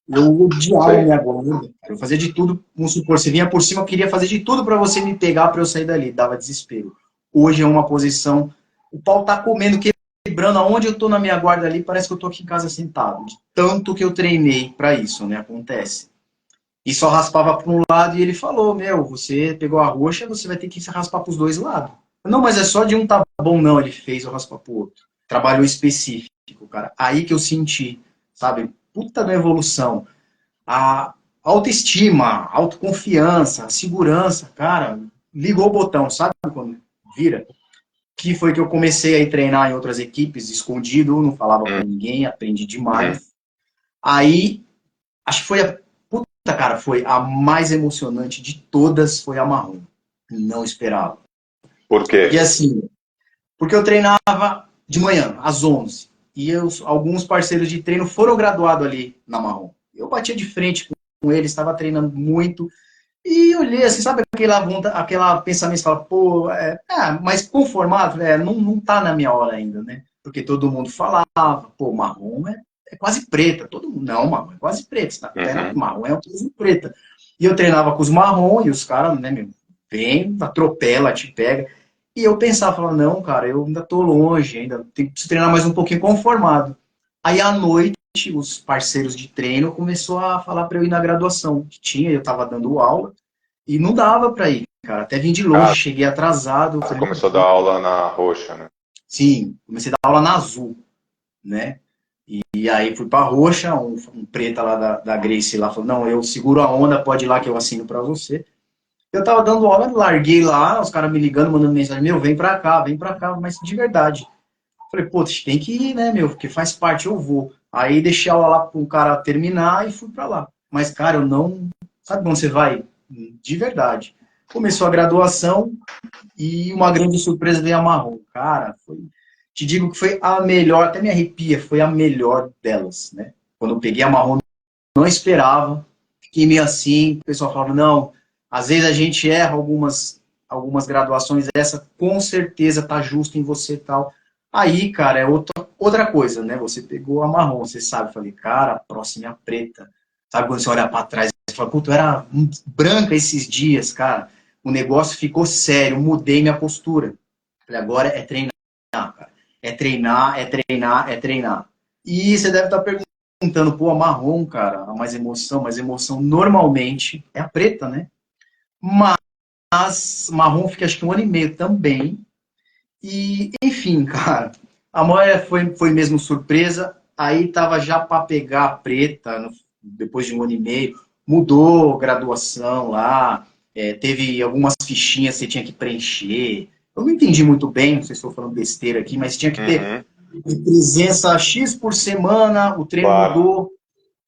Eu odiava a Sei. minha guarda. Eu fazia de tudo, vamos supor, você vinha por cima, eu queria fazer de tudo para você me pegar para eu sair dali. Dava desespero. Hoje é uma posição, o pau tá comendo, quebrando aonde eu tô na minha guarda ali, parece que eu tô aqui em casa sentado. De tanto que eu treinei para isso, né? Acontece. E só raspava para um lado e ele falou, meu, você pegou a roxa, você vai ter que se raspar para os dois lados. Não, mas é só de um tá bom, não, ele fez eu raspar pro outro. Trabalhou específico, cara. Aí que eu senti, sabe, puta da evolução. A autoestima, autoconfiança, a segurança, cara, ligou o botão, sabe quando vira? Que foi que eu comecei a treinar em outras equipes, escondido, não falava para ninguém, aprendi Uhum. demais. Aí, acho que foi cara, foi a mais emocionante de todas, foi a marrom. Não esperava. Por Porque quê? assim, Porque eu treinava de manhã, às 11. E alguns parceiros de treino foram graduados ali na Marrom. Eu batia de frente com eles, estava treinando muito. E olhei assim, sabe aquela pensamento, fala, pô, mas conformado, não tá na minha hora ainda, né? Porque todo mundo falava, pô, marrom é quase preta. Todo mundo, não, marrom é quase preta. Você tá treinando marrom é quase preta. E eu treinava com os marrom e os caras, né, meu, vem, atropela, te pega. E eu pensava, falava, não, cara, eu ainda tô longe, ainda tenho que treinar mais um pouquinho conformado. Aí à noite, os parceiros de treino começou a falar para eu ir na graduação que tinha, eu tava dando aula e não dava para ir, cara. Até vim de longe, Cara, cheguei atrasado. você Falei, começou a dar aula na roxa, né? sim, comecei a dar aula na Azul, né? E aí fui pra Roxa, um preta lá da Grace lá falou, não, eu seguro a onda, pode ir lá que eu assino para você. Eu tava dando aula, larguei lá, os caras me ligando, mandando mensagem, meu, vem pra cá, mas de verdade. Falei, pô, tem que ir, né, meu, porque faz parte, eu vou. Aí deixei a aula lá pro cara terminar e fui pra lá. Mas, cara, eu não... Sabe quando você vai? De verdade. Começou a graduação e uma grande surpresa veio a Marrom. Cara, te digo que foi a melhor, até me arrepia, foi a melhor delas, né? Quando eu peguei a Marrom, não esperava, fiquei meio assim, o pessoal falava, não, às vezes a gente erra algumas graduações, essa com certeza tá justo em você e tal. Aí, cara, é outra coisa, né? Você pegou a marrom, você sabe, falei, cara, a próxima é a preta. Sabe quando você olha para trás e fala, puta, eu era branca esses dias, cara. O negócio ficou sério, mudei minha postura. Falei, agora é treinar, cara. É treinar, é treinar, é treinar. E você deve estar perguntando, pô, a marrom, cara, a mais emoção normalmente é a preta, né? Mas marrom fica acho que 1 ano e meio também. E, enfim, cara, a maior foi mesmo surpresa. Aí tava já para pegar a preta, depois de 1 ano e meio. Mudou graduação lá, teve algumas fichinhas que você tinha que preencher. Eu não entendi muito bem, não sei se estou falando besteira aqui, mas tinha que ter presença X por semana, o treino Claro. mudou,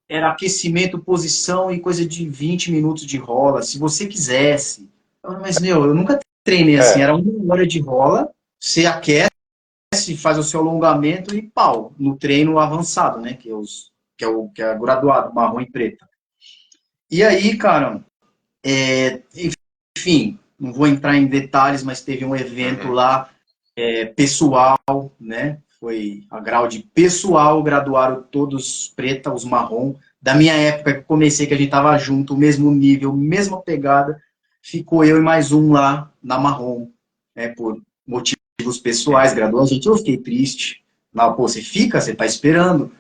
era aquecimento, posição e coisa de 20 minutos de rola, se você quisesse. Mas, meu, eu nunca treinei assim, era 1 hora de rola, você aquece, faz o seu alongamento e pau, no treino avançado, né, que é graduado, marrom e preta. E aí, cara, enfim, não vou entrar em detalhes, mas teve um evento lá, pessoal, né, foi a grau de pessoal, graduaram todos preta, os marrom. Da minha época que comecei, que a gente tava junto, o mesmo nível, mesma pegada, ficou eu e mais um lá na marrom, né, por motivos pessoais, graduou a gente, eu fiquei triste. Lá, pô, você fica, você tá esperando.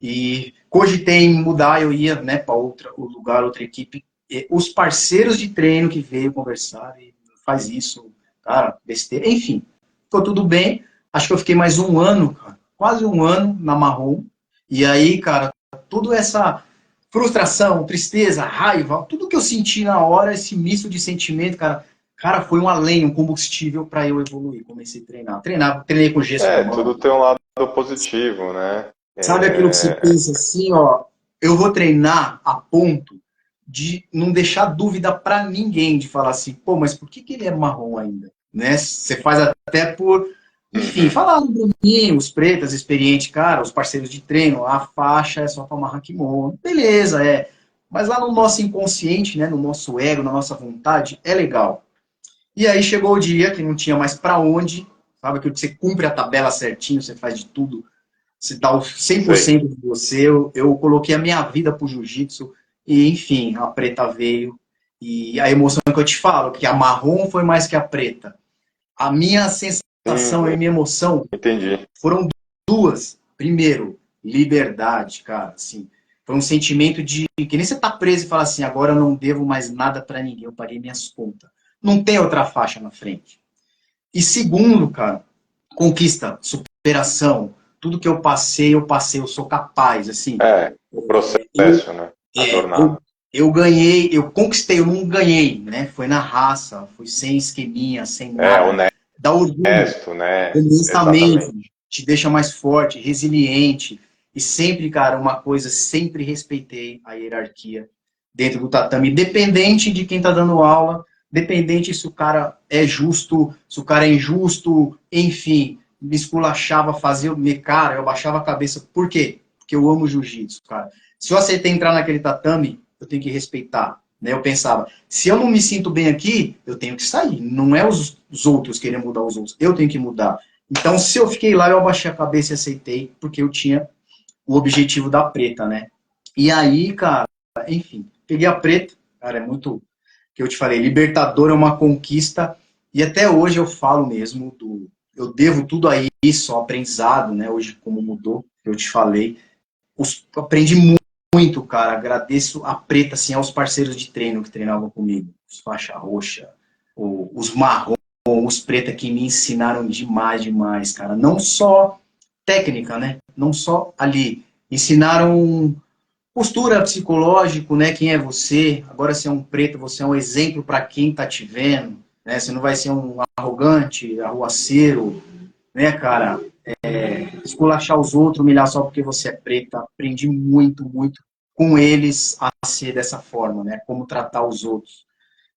E cogitei em mudar, eu ia, né, para outro lugar, outra equipe. E os parceiros de treino que veio conversar, e faz isso, cara, besteira. Enfim, ficou tudo bem. Acho que eu fiquei mais 1 ano, cara, quase 1 ano na Marrom. E aí, cara, toda essa frustração, tristeza, raiva, tudo que eu senti na hora, esse misto de sentimento, cara, foi um além, um combustível para eu evoluir. Comecei a treinar. Treinei com gesso de Tudo mão. tem um lado positivo, né? Sabe aquilo que você pensa assim, ó, eu vou treinar a ponto de não deixar dúvida para ninguém de falar assim, pô, mas por que ele é marrom ainda? Né? Você faz até por, enfim, falaram para mim, os pretas experientes, cara, os parceiros de treino, a faixa é só para amarrar kimono. Beleza, é. Mas lá no nosso inconsciente, né, no nosso ego, na nossa vontade, é legal. E aí chegou o dia que não tinha mais para onde, sabe, que você cumpre a tabela certinho, você faz de tudo, se dá o Sei. 100% de você. Eu coloquei a minha vida pro jiu-jitsu e, enfim, a preta veio. E a emoção que eu te falo, que a marrom foi mais que a preta. A minha sensação e minha emoção Entendi. foram duas. Primeiro, liberdade, cara, assim. Foi um sentimento de que nem você tá preso e fala assim, agora eu não devo mais nada para ninguém, eu paguei minhas contas. Não tem outra faixa na frente. E segundo, cara, conquista, superação, tudo que eu passei, eu sou capaz, assim. O Eu, processo, né? A é, eu, jornada. eu ganhei, eu conquistei, eu não ganhei, né? Foi na raça, foi sem esqueminha, sem nada. Dá orgulho, Honesto, né? honestamente, Exatamente. te deixa mais forte, resiliente. E sempre, cara, uma coisa, sempre respeitei a hierarquia dentro do tatame, independente de quem tá dando aula, Independente se o cara é justo, se o cara é injusto, enfim, me esculachava, fazia, cara, eu baixava a cabeça. Por quê? Porque eu amo jiu-jitsu, cara. Se eu aceitei entrar naquele tatame, eu tenho que respeitar. Né? Eu pensava, se eu não me sinto bem aqui, eu tenho que sair. Não é os outros querem mudar os outros, eu tenho que mudar. Então, se eu fiquei lá, eu abaixei a cabeça e aceitei, porque eu tinha o objetivo da preta, né? E aí, cara, enfim, peguei a preta, cara, é muito, que eu te falei, libertador é uma conquista, e até hoje eu falo mesmo, eu devo tudo a isso, ao aprendizado, né, hoje como mudou, eu te falei, aprendi muito, cara, agradeço a preta, assim, aos parceiros de treino que treinavam comigo, os faixa roxa, os marrom, os preta que me ensinaram demais, demais, cara, não só técnica, né, não só ali, ensinaram postura psicológico, né? Quem é você? Agora você é um preto, você é um exemplo para quem está te vendo, né? Você não vai ser um arrogante, arruaceiro, né, cara? Esculachar os outros, humilhar só porque você é preto. Aprendi muito, muito com eles a ser dessa forma, né? Como tratar os outros.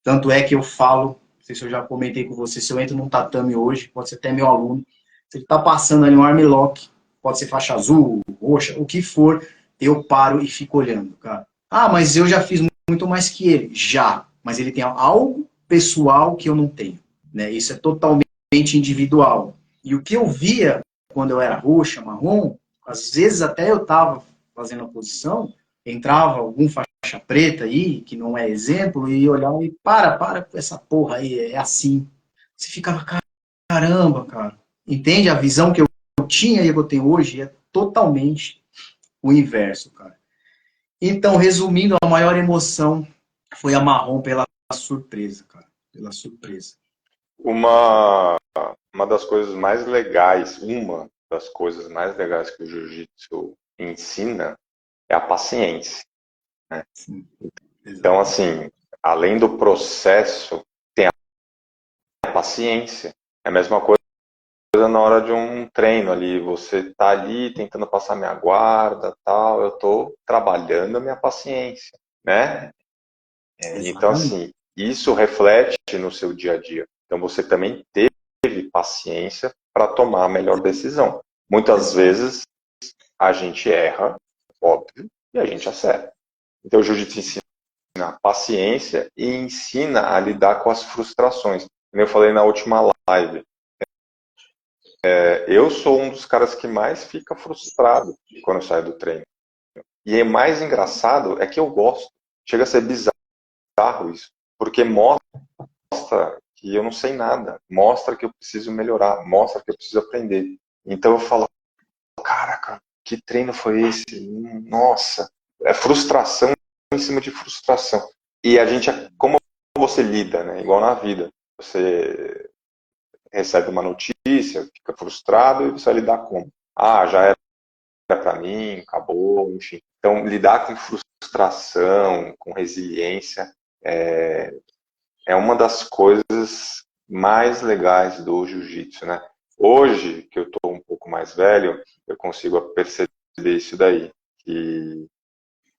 Tanto é que eu falo, não sei se eu já comentei com você, se eu entro num tatame hoje, pode ser até meu aluno, se ele está passando ali um armlock, pode ser faixa azul, roxa, o que for, eu paro e fico olhando, cara. Ah, mas eu já fiz muito mais que ele. Já, mas ele tem algo pessoal que eu não tenho, né? Isso é totalmente individual. E o que eu via quando eu era roxa, marrom, às vezes até eu estava fazendo a posição, entrava algum faixa preta aí, que não é exemplo, e olhava e para com essa porra aí, é assim. Você ficava, caramba, cara. Entende? A visão que eu tinha e que eu tenho hoje é totalmente o inverso, cara. Então, resumindo, a maior emoção foi a marrom pela surpresa, cara. Pela surpresa. Uma, uma das coisas mais legais, uma das coisas mais legais que o jiu-jitsu ensina é a paciência, né? Sim, Então, exatamente. assim, além do processo, tem a paciência. É a mesma coisa na hora de um treino ali. Você tá ali tentando passar minha guarda, tal. Eu tô trabalhando a minha paciência, né? Então, Exatamente. assim, isso reflete no seu dia a dia. Então, você também teve paciência para tomar a melhor decisão. Muitas Exato. vezes a gente erra, óbvio, e a gente acerta. Então, o jiu-jitsu ensina paciência e ensina a lidar com as frustrações. Como eu falei na última live, eu sou um dos caras que mais fica frustrado quando sai do treino. E é mais engraçado é que eu gosto. Chega a ser bizarro isso, porque mostra que eu não sei nada, mostra que eu preciso melhorar, mostra que eu preciso aprender. Então eu falo, caraca, que treino foi esse? Nossa, é frustração em cima de frustração. E a gente, como você lida, né? Igual na vida, você recebe uma notícia, fica frustrado e você vai lidar como? Ah, já era para mim, acabou, enfim. Então, lidar com frustração, com resiliência, é uma das coisas mais legais do jiu-jitsu, né? Hoje, que eu estou um pouco mais velho, eu consigo perceber isso daí, que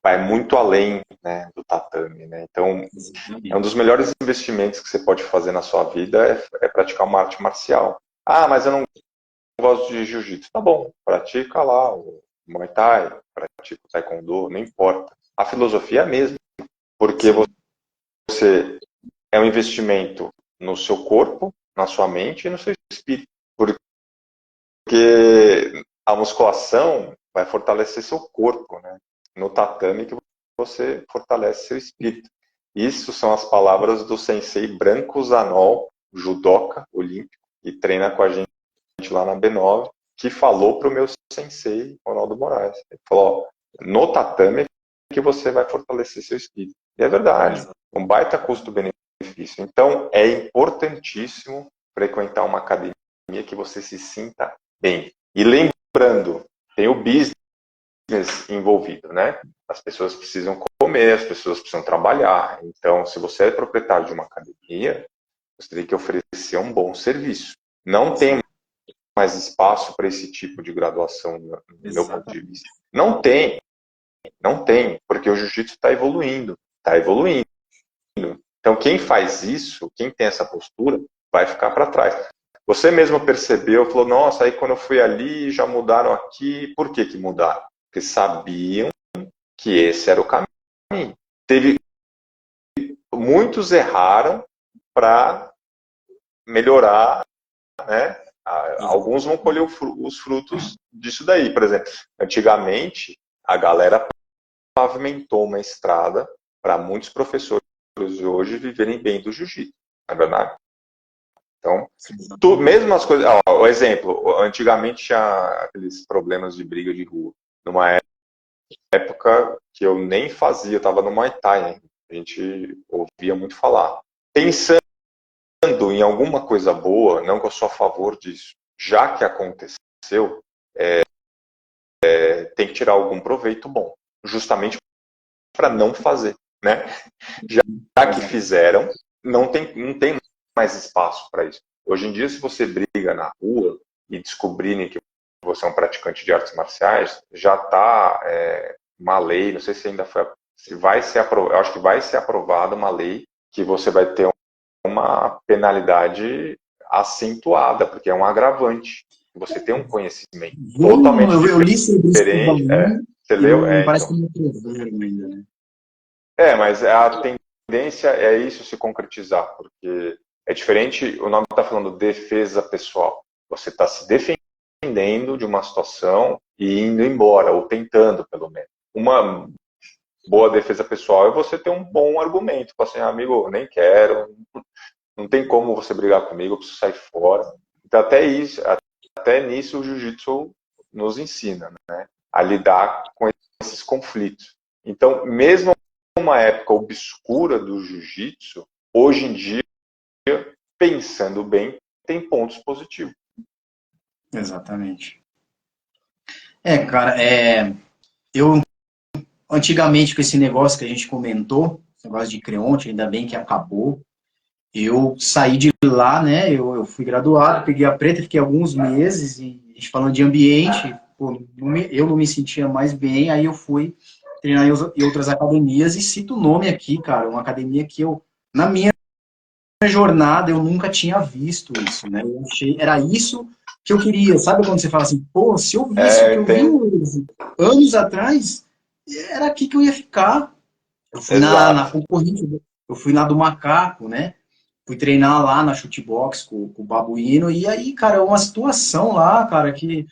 vai muito além, né, do tatame, né? Então, é um Exatamente. dos melhores investimentos que você pode fazer na sua vida é praticar uma arte marcial. Ah, mas eu não gosto de jiu-jitsu. Tá bom, pratica lá o Muay Thai, pratica o Taekwondo, não importa. A filosofia é a mesma, porque Sim. você é um investimento no seu corpo, na sua mente e no seu espírito. Porque a musculação vai fortalecer seu corpo, né? No tatame que você fortalece seu espírito. Isso são as palavras do sensei Branco Zanol, judoca olímpico, que treina com a gente lá na B9, que falou para o meu sensei, Ronaldo Moraes. Ele falou, ó, no tatame que você vai fortalecer seu espírito. E é verdade, um baita custo-benefício. Então, é importantíssimo frequentar uma academia que você se sinta bem. E lembrando, tem o business envolvido, né? As pessoas precisam comer, as pessoas precisam trabalhar. Então, se você é proprietário de uma academia, você tem que oferecer um bom serviço. Não tem mais espaço para esse tipo de graduação, no meu ponto de Exatamente. vista. Não tem, não tem, porque o jiu-jitsu está evoluindo, está evoluindo. Então, quem faz isso, quem tem essa postura, vai ficar para trás. Você mesmo percebeu, falou, nossa, aí quando eu fui ali, já mudaram aqui. Por que mudaram? Porque sabiam que esse era o caminho. Muitos erraram para melhorar, né? Alguns vão colher os frutos disso daí. Por exemplo, antigamente, a galera pavimentou uma estrada para muitos professores hoje viverem bem do jiu-jitsu, não é verdade? Então, mesmo as coisas. O exemplo, antigamente tinha aqueles problemas de briga de rua. Numa época que eu nem fazia, eu estava no Muay Thai, hein? A gente ouvia muito falar. Pensando em alguma coisa boa, não que eu sou a favor disso, já que aconteceu, tem que tirar algum proveito bom, justamente para não fazer, né? Já que fizeram, não tem mais espaço para isso. Hoje em dia, se você briga na rua e descobrirem que você é um praticante de artes marciais, já está uma lei, não sei se ainda foi, se vai ser aprovado, eu acho que vai ser aprovada uma lei que você vai ter uma penalidade acentuada, porque é um agravante. Você tem um conhecimento totalmente eu li sobre isso diferente. Você e leu? não parece Então. que não preveram ainda, né? Mas a tendência é isso se concretizar, porque é diferente, o nome está falando defesa pessoal. Você está se defendendo de uma situação e indo embora, ou tentando, pelo menos. Uma boa defesa pessoal é você ter um bom argumento. Falar assim, amigo, nem quero, não tem como você brigar comigo, eu preciso sair fora. Então, até nisso o jiu-jitsu nos ensina, né? A lidar com esses conflitos. Então, mesmo uma época obscura do jiu-jitsu, hoje em dia, pensando bem, tem pontos positivos. Exatamente. Cara, eu antigamente com esse negócio que a gente comentou, esse negócio de Creonte, ainda bem que acabou, eu saí de lá, né, eu fui graduado, peguei a preta, fiquei alguns meses, e a gente falando de ambiente, pô, eu não me sentia mais bem, aí eu fui treinar em outras academias, e cito o nome aqui, cara, uma academia que na minha jornada, eu nunca tinha visto isso, né? Eu achei, era isso que eu queria. Sabe quando você fala assim, pô, se eu visse o que eu vi anos atrás, era aqui que eu ia ficar. Eu fui na concorrente, eu fui na do Macaco, né? Fui treinar lá na shootbox com o Babuíno, e aí, cara, uma situação lá, cara, que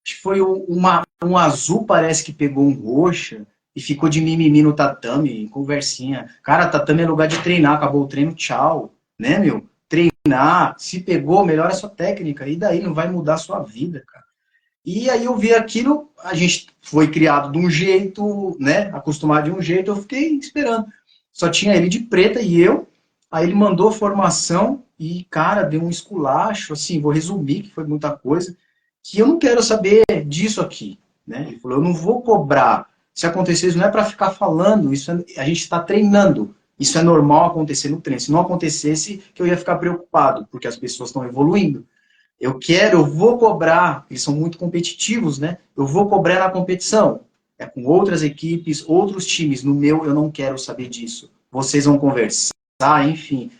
acho que foi um azul, parece que pegou um roxa, e ficou de mimimi no tatame, em conversinha. Cara, tatame é lugar de treinar, acabou o treino, tchau, né, meu? Treinar, se pegou, melhora a sua técnica, e daí não vai mudar a sua vida, cara. E aí eu vi aquilo, a gente foi criado de um jeito, né, acostumado de um jeito, eu fiquei esperando. Só tinha ele de preta e eu, aí ele mandou a formação e, cara, deu um esculacho, assim, vou resumir, que foi muita coisa, que eu não quero saber disso aqui, né? Ele falou, eu não vou cobrar. Se acontecer isso, não é para ficar falando, a gente está treinando. Isso é normal acontecer no treino. Se não acontecesse, que eu ia ficar preocupado, porque as pessoas estão evoluindo. Eu vou cobrar, eles são muito competitivos, né? Eu vou cobrar na competição. É com outras equipes, outros times. No meu, eu não quero saber disso. Vocês vão conversar, enfim,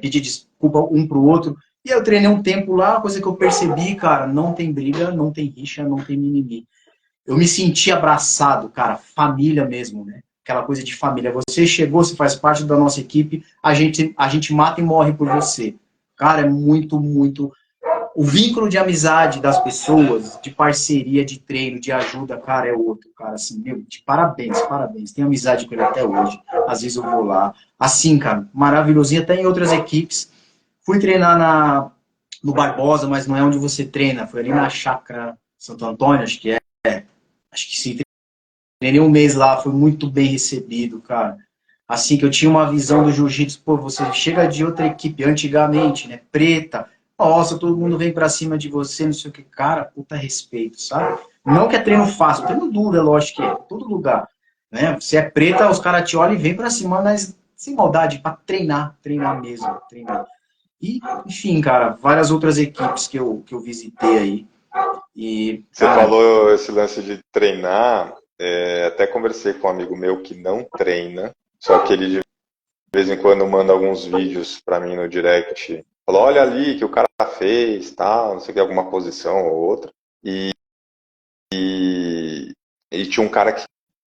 pedir desculpa um pro outro. E eu treinei um tempo lá, coisa que eu percebi, cara, não tem briga, não tem rixa, não tem mimimi. Eu me senti abraçado, cara, família mesmo, né? Aquela coisa de família. Você chegou, você faz parte da nossa equipe, a gente mata e morre por você. Cara, é muito, muito o vínculo de amizade das pessoas, de parceria, de treino, de ajuda, cara, é outro, cara, assim, meu, de parabéns, parabéns. Tenho amizade com ele até hoje. Às vezes eu vou lá. Assim, cara, maravilhosinho, até em outras equipes. Fui treinar no Barbosa, mas não é onde você treina. Foi ali na Chácara Santo Antônio, acho que é. Acho que sim. Treinei um mês lá, foi muito bem recebido, cara. Assim que eu tinha uma visão do jiu-jitsu, pô, você chega de outra equipe, antigamente, né, preta, nossa, todo mundo vem pra cima de você, não sei o que, cara, puta respeito, sabe? Não que é treino fácil, treino duro, é lógico que é, todo lugar, né? Você é preta, os caras te olham e vêm pra cima, mas sem maldade, pra treinar mesmo, treinar. E, enfim, cara, várias outras equipes que eu visitei aí. E, Você cara, falou esse lance de treinar, até conversei com um amigo meu que não treina, só que ele de vez em quando manda alguns vídeos para mim no direct. Fala, olha ali que o cara fez, tal, não sei o que, alguma posição ou outra. E tinha um cara que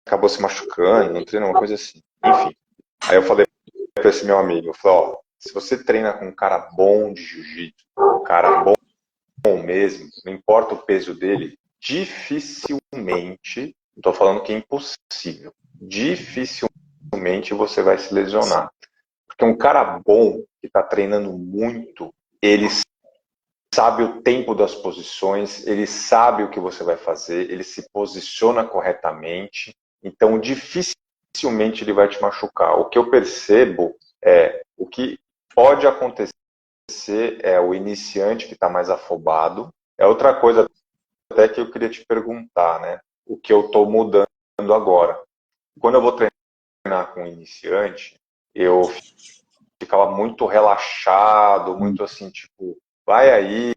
acabou se machucando, não treina, uma coisa assim. Enfim. Aí eu falei para esse meu amigo, eu falei, ó, se você treina com um cara bom de jiu-jitsu, um cara bom mesmo, não importa o peso dele, dificilmente, não estou falando que é impossível, dificilmente você vai se lesionar. Porque um cara bom, que está treinando muito, ele sabe o tempo das posições, ele sabe o que você vai fazer, ele se posiciona corretamente, então dificilmente ele vai te machucar. O que eu percebo é, o que pode acontecer é o iniciante que está mais afobado. É outra coisa até que eu queria te perguntar, né? O que eu estou mudando agora. Quando eu vou treinar com um iniciante, eu ficava muito relaxado, muito assim, tipo, vai aí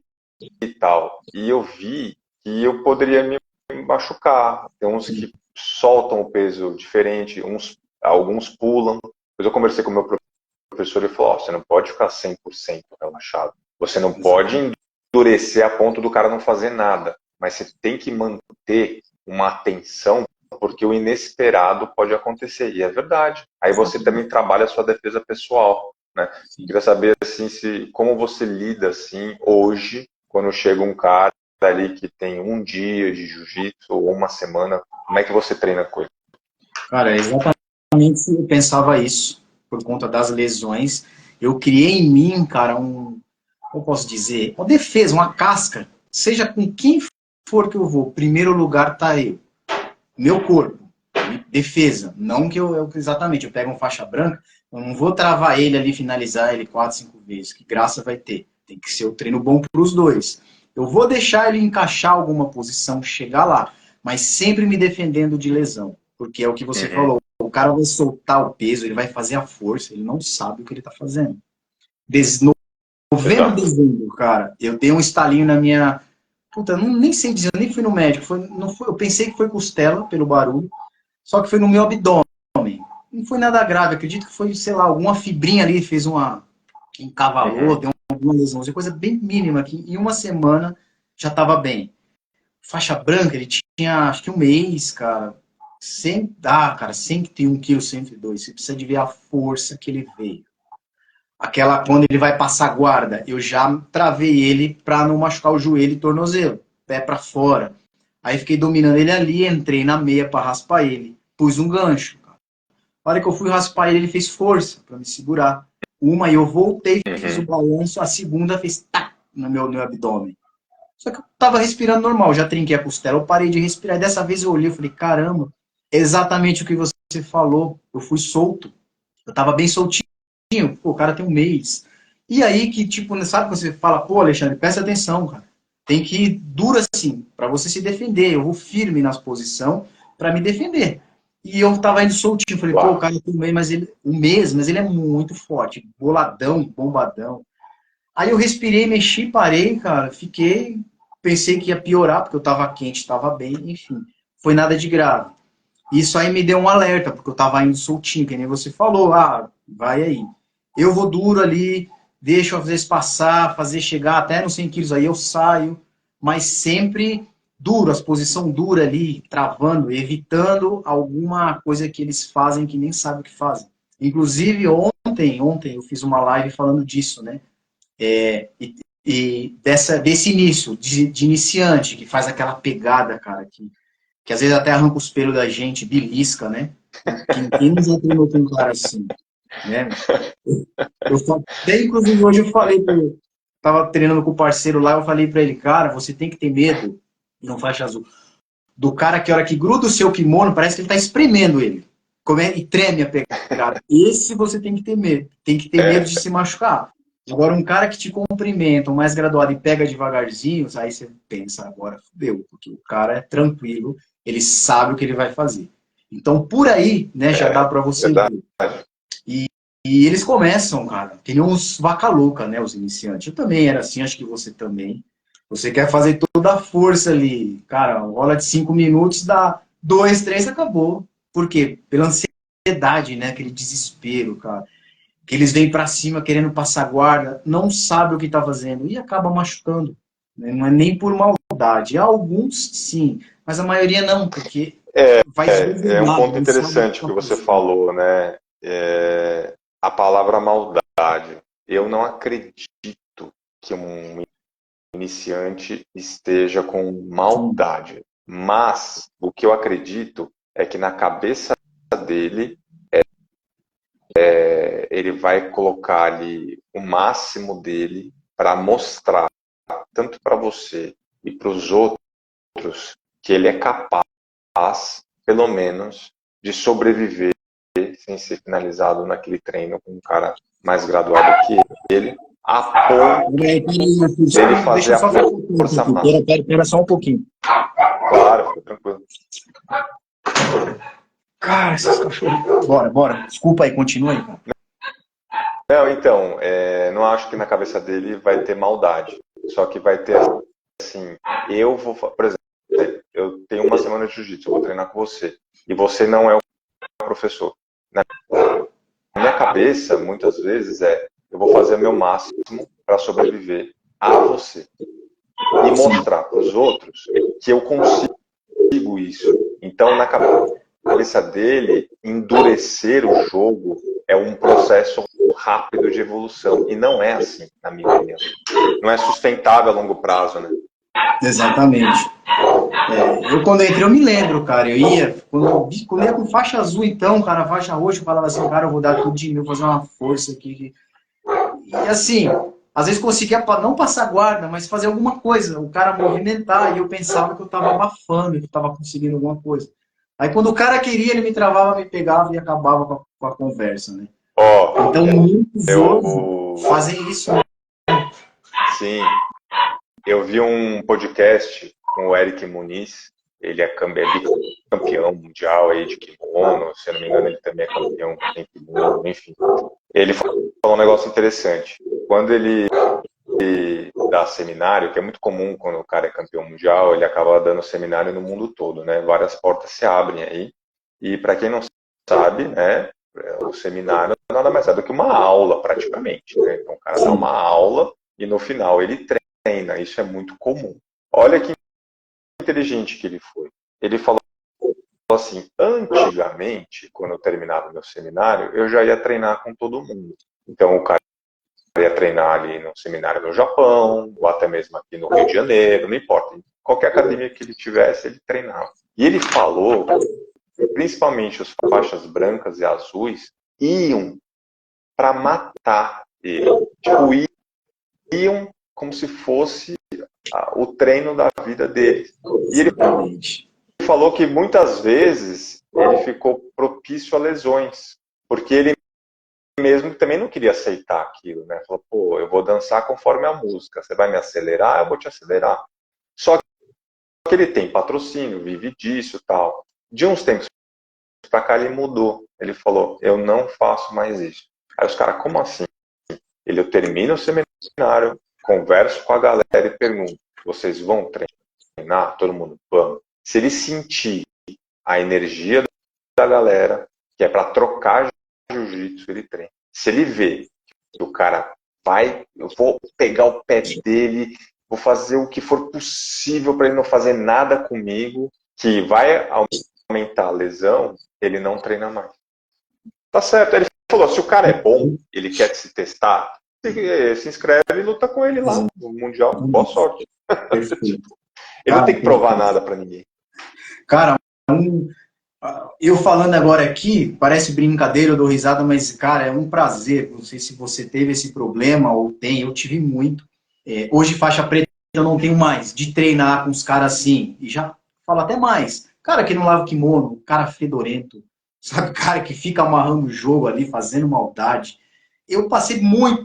e tal. E eu vi que eu poderia me machucar. Tem uns que soltam o peso diferente, alguns pulam. Depois eu conversei com o meu professor e ele falou, você não pode ficar 100% relaxado. Você não pode endurecer a ponto do cara não fazer nada. Mas você tem que manter uma atenção, porque o inesperado pode acontecer. E é verdade. Aí você também trabalha a sua defesa pessoal, né? Queria saber, assim, como você lida, assim, hoje, quando chega um cara ali que tem um dia de jiu-jitsu ou uma semana, como é que você treina com ele? Cara, exatamente eu pensava isso, por conta das lesões. Eu criei em mim, cara, como eu posso dizer, uma defesa, uma casca, seja com quem for que eu vou, primeiro lugar tá eu, meu corpo, defesa, não que exatamente, eu pego um faixa branca, eu não vou travar ele ali, finalizar ele 4, 5 vezes, que graça vai ter, tem que ser o treino bom para os dois. Eu vou deixar ele encaixar alguma posição, chegar lá, mas sempre me defendendo de lesão, porque é o que você falou, o cara vai soltar o peso, ele vai fazer a força, ele não sabe o que ele está fazendo. Novembro, dezembro, cara, eu dei um estalinho na minha. Puta, nem sei dizer, eu nem fui no médico. Não foi, eu pensei que foi costela, pelo barulho, só que foi no meu abdômen. Não foi nada grave, acredito que foi, sei lá, alguma fibrinha ali, fez encavalou, deu alguma lesão, coisa bem mínima, que em uma semana já estava bem. Faixa branca, ele tinha, acho que um mês, cara, cara, 101 quilos, 102, você precisa de ver a força que ele veio. Quando ele vai passar a guarda, eu já travei ele para não machucar o joelho e tornozelo, pé para fora. Aí fiquei dominando ele ali, entrei na meia para raspar ele, pus um gancho. Cara. A hora que eu fui raspar ele, ele fez força para me segurar. Uma e eu voltei, fiz o balanço, a segunda fez tá no meu abdômen. Só que eu tava respirando normal, já trinquei a costela, eu parei de respirar. E dessa vez eu olhei e falei, caramba, exatamente o que você falou, eu fui solto, eu tava bem soltinho. Pô, o cara tem um mês. E aí que, tipo, sabe quando você fala, pô, Alexandre, presta atenção, cara. Tem que ir duro assim, para você se defender. Eu vou firme nas posições para me defender. E eu tava indo soltinho. Falei, pô, o cara tem um mês, mas ele é muito forte. Boladão, bombadão. Aí eu respirei, mexi, parei, cara. Pensei que ia piorar, porque eu tava quente, tava bem, enfim. Foi nada de grave. Isso aí me deu um alerta, porque eu tava indo soltinho, que nem você falou, vai aí. Eu vou duro ali, deixo às vezes passar, fazer chegar até nos 100 quilos, aí eu saio, mas sempre duro, as posições duras ali, travando, evitando alguma coisa que eles fazem que nem sabem o que fazem. Inclusive, ontem eu fiz uma live falando disso, né? Desse início, de iniciante, que faz aquela pegada, cara, que às vezes até arranca os pelos da gente, belisca, né? Quem não já treinou com um cara assim, né? Até inclusive hoje eu falei, tava treinando com o parceiro lá, eu falei pra ele, cara, você tem que ter medo, não faixa azul, do cara que a hora que gruda o seu kimono, parece que ele tá espremendo ele. E treme a pegada. Esse você tem que ter medo. Tem que ter medo de se machucar. Agora, um cara que te cumprimenta, um mais graduado e pega devagarzinho, aí você pensa, agora fudeu, porque o cara é tranquilo, ele sabe o que ele vai fazer. Então, por aí, né, já dá para você ver. E eles começam, cara, tem uns vaca louca, né, os iniciantes. Eu também era assim, acho que você também. Você quer fazer toda a força ali, cara, rola de 5 minutos, dá 2, 3, acabou. Por quê? Pela ansiedade, né, aquele desespero, cara. que eles vêm para cima querendo passar guarda, não sabe o que está fazendo e acaba machucando. Né? Não é nem por maldade. Alguns, sim, mas a maioria não, porque vai É um esvaziado, ponto não sabe o que interessante está que você fazendo. falou, né? A palavra maldade. Eu não acredito que um iniciante esteja com Sim, maldade. Mas o que eu acredito é que na cabeça dele ele vai colocar ali o máximo dele para mostrar, tanto para você e para os outros, que ele é capaz, pelo menos, de sobreviver sem ser finalizado naquele treino com um cara mais graduado que ele, a ponto dele deixa fazer eu a só fechar o ponto força aqui. máxima. Pera só um pouquinho. Claro, fica tranquilo. Cara, esses cachorros. Bora. Desculpa aí, continua aí, cara. Não, então, não acho que na cabeça dele vai ter maldade. Só que vai ter assim, por exemplo, eu tenho uma semana de jiu-jitsu, eu vou treinar com você. E você não é o professor. Na minha cabeça, muitas vezes, eu vou fazer o meu máximo para sobreviver a você. E Sim. mostrar para os outros que eu consigo isso. Então, na cabeça dele, endurecer o jogo é um processo rápido de evolução. E não é assim, na minha opinião. Não é sustentável a longo prazo, né? Exatamente. Eu quando entrei, eu me lembro, cara. Quando eu ia com faixa azul, então, cara, faixa roxa, eu falava assim, cara, eu vou dar tudo de mim, vou fazer uma força aqui. E assim, às vezes conseguia não passar guarda, mas fazer alguma coisa, o cara movimentar, e eu pensava que eu tava abafando, que eu tava conseguindo alguma coisa. Aí quando o cara queria, ele me travava, me pegava e acabava com a conversa, né? Ó, Então, muitos hoje eu fazem isso, né? sim, eu vi um podcast com o Eric Muniz, ele é bicampeão mundial aí de kimono, se eu não me engano ele também é campeão em kimono, enfim. Ele falou um negócio interessante. Quando ele dá seminário, que é muito comum quando o cara é campeão mundial, ele acaba dando seminário no mundo todo, né? Várias portas se abrem aí. E para quem não sabe, né, o seminário nada mais é do que uma aula praticamente, né? Então o cara dá uma aula e no final ele treina. Isso é muito comum. Olha que inteligente que ele foi. Ele falou assim: antigamente, quando eu terminava meu seminário, eu já ia treinar com todo mundo. Então o cara ia treinar ali no seminário no Japão, ou até mesmo aqui no Rio de Janeiro, não importa. Qualquer academia que ele tivesse, ele treinava. E ele falou, principalmente os faixas brancas e azuis, iam para matar ele. Tipo, iam como se fosse o treino da vida deles. E ele Exatamente. falou que muitas vezes ele ficou propício a lesões, porque ele mesmo também não queria aceitar aquilo, né? Falou, pô, eu vou dançar conforme a música, você vai me acelerar, eu vou te acelerar. Só que ele tem patrocínio, vive disso e tal. De uns tempos pra cá ele mudou. Ele falou, eu não faço mais isso. Aí os caras, como assim? Eu termino o seminário, converso com a galera e pergunto, vocês vão treinar? Todo mundo, vamos. Se ele sentir a energia da galera, que é para trocar jiu-jitsu, ele treina. Se ele vê que o cara vai, eu vou pegar o pé dele, vou fazer o que for possível para ele não fazer nada comigo, que vai aumentar a lesão, ele não treina mais. Tá certo. Ele falou, se o cara é bom, ele quer se testar, se inscreve e luta com ele lá no Mundial. Boa sorte. Perfeito. Ele não Cara, tem que provar perfeito. nada para ninguém. Cara, eu falando agora aqui, parece brincadeira, eu dou risada, mas, cara, é um prazer. Não sei se você teve esse problema ou tem, eu tive muito. Hoje, faixa preta, eu não tenho mais, de treinar com os caras assim. E já falo até mais. Cara que não lava o kimono, cara fedorento, sabe? Cara que fica amarrando o jogo ali, fazendo maldade. Eu passei muito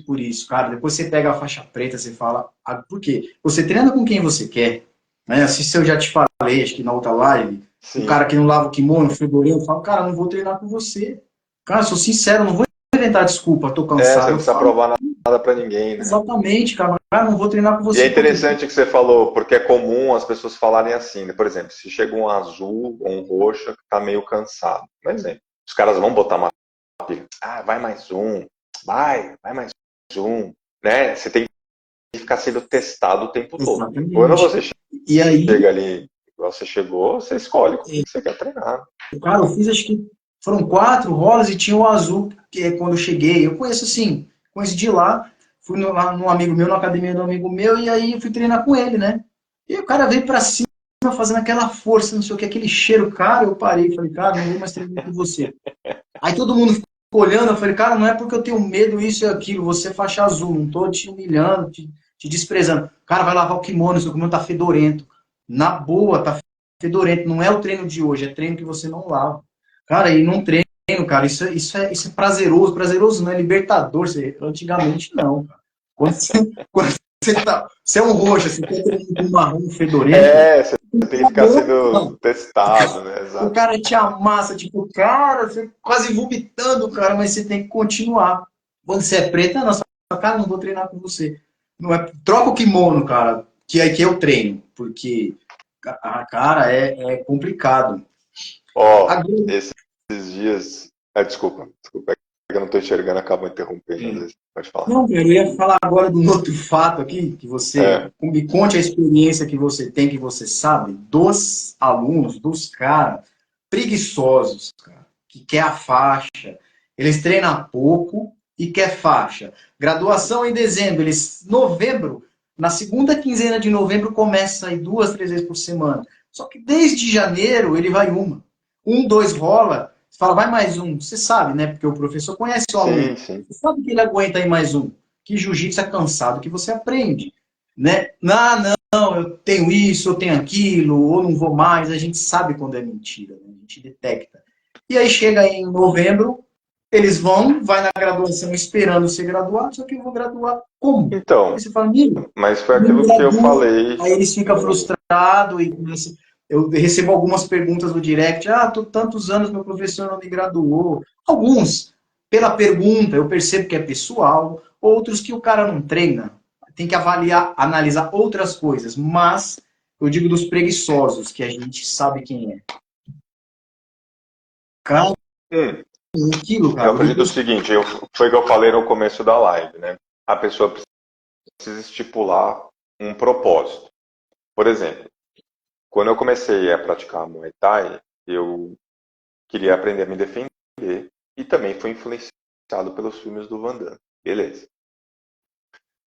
por isso, cara. Depois você pega a faixa preta, você fala, por quê? Você treina com quem você quer. Né? Assim, se eu já te falei, acho que na outra live, o Sim. cara que não lava o kimono, o fedorento, fala, cara, não vou treinar com você. Cara, sou sincero, não vou inventar desculpa, tô Você cansado. não Eu precisa falo, provar nada para ninguém, né? exatamente, cara, não vou treinar com E é você porque interessante o que você falou, porque é comum as pessoas falarem assim, né? Por exemplo, se chega um azul ou um roxo que está meio cansado, por exemplo, os caras vão botar vai mais um, vai mais um, né? Você tem que ficar sendo testado o tempo todo. Exatamente. Quando você E aí, chega ali, você chegou, você escolhe com o que você quer treinar. cara, eu fiz acho que foram 4 rolas e tinha o azul, que é quando eu cheguei. Eu conheço assim, conheci de lá, fui lá num amigo meu, na academia do amigo meu, e aí eu fui treinar com ele, né? E o cara veio pra cima fazendo aquela força, não sei o que, aquele cheiro, cara, eu parei, falei, cara, não vou mais treinar com você. Aí todo mundo ficou olhando, eu falei, cara, não é porque eu tenho medo, isso e aquilo, você é faixa azul, não tô te humilhando, te desprezando. Cara, vai lavar o kimono, seu kimono tá fedorento. Na boa, tá fedorento. Não é o treino de hoje, é treino que você não lava. Cara, e não treino, cara, isso é prazeroso. Prazeroso não é libertador. Antigamente não, cara. Quando você é um roxo, você quer treinar com um marrom fedorento, Você tem que ficar sendo testado, né? o Exato. cara te amassa, tipo, cara, você quase vomitando, cara, mas você tem que continuar. Quando você é preta, não, cara, não vou treinar com você. Não é, troca o kimono, cara, que aí que eu treino, porque, cara, é complicado. Ó, Agora, esses dias. Desculpa, é que eu não tô enxergando, acabo interrompendo às vezes. Pode falar. não, eu ia falar agora de um outro fato aqui, que você É, me conte a experiência que você tem, que você sabe, dos alunos, dos caras preguiçosos, cara, que quer a faixa. Eles treinam pouco e quer faixa. Graduação em dezembro, novembro, na segunda quinzena de novembro começa a ir 2, 3 vezes por semana. Só que desde janeiro ele vai uma. 2 rola, você fala, vai mais um. Você sabe, né? Porque o professor conhece o aluno. sim, sim. Você sabe que ele aguenta aí mais um. Que jiu-jitsu é cansado, que você aprende. Né? Não, eu tenho isso, eu tenho aquilo, ou não vou mais. A gente sabe quando é mentira, né? A gente detecta. E aí chega em novembro, eles vai na graduação esperando ser graduado, só que eu vou graduar como? Aí Então, você fala, amigo, mas foi não aquilo que eu gradua. falei. Aí eles ficam frustrados e começam. Eu recebo algumas perguntas no direct. Tô tantos anos, meu professor não me graduou. Alguns, pela pergunta, eu percebo que é pessoal. Outros que o cara não treina. Tem que avaliar, analisar outras coisas. Mas eu digo dos preguiçosos, que a gente sabe quem é. Cara, Hum, aquilo, eu cara. acredito o seguinte, foi o que eu falei no começo da live, né? A pessoa precisa estipular um propósito. Por exemplo, quando eu comecei a praticar Muay Thai, eu queria aprender a me defender e também fui influenciado pelos filmes do Van Damme. Beleza.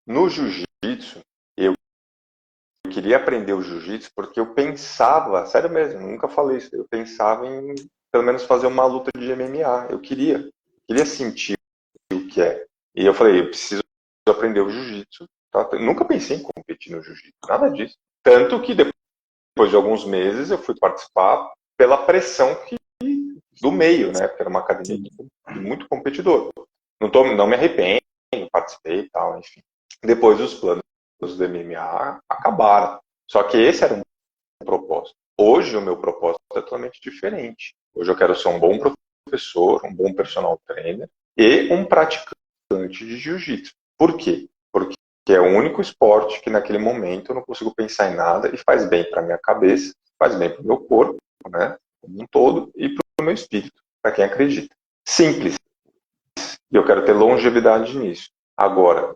No Jiu-Jitsu, eu queria aprender o Jiu-Jitsu porque eu pensava, sério mesmo, nunca falei isso, eu pensava em pelo menos fazer uma luta de MMA. Eu queria sentir o que é. E eu falei, eu preciso aprender o Jiu-Jitsu. Tá? Eu nunca pensei em competir no Jiu-Jitsu, nada disso. Tanto que depois de alguns meses eu fui participar pela pressão do meio, né? Porque era uma academia de muito competidor. Não me arrependo, participei e tal, enfim. Depois os planos do MMA acabaram. Só que esse era um propósito. Hoje o meu propósito é totalmente diferente. Hoje eu quero ser um bom professor, um bom personal trainer e um praticante de jiu-jitsu. Por quê? Porque é o único esporte que naquele momento eu não consigo pensar em nada e faz bem para minha cabeça, faz bem para o meu corpo, né, como um todo, e para o meu espírito, para quem acredita. Simples. E eu quero ter longevidade nisso. Agora,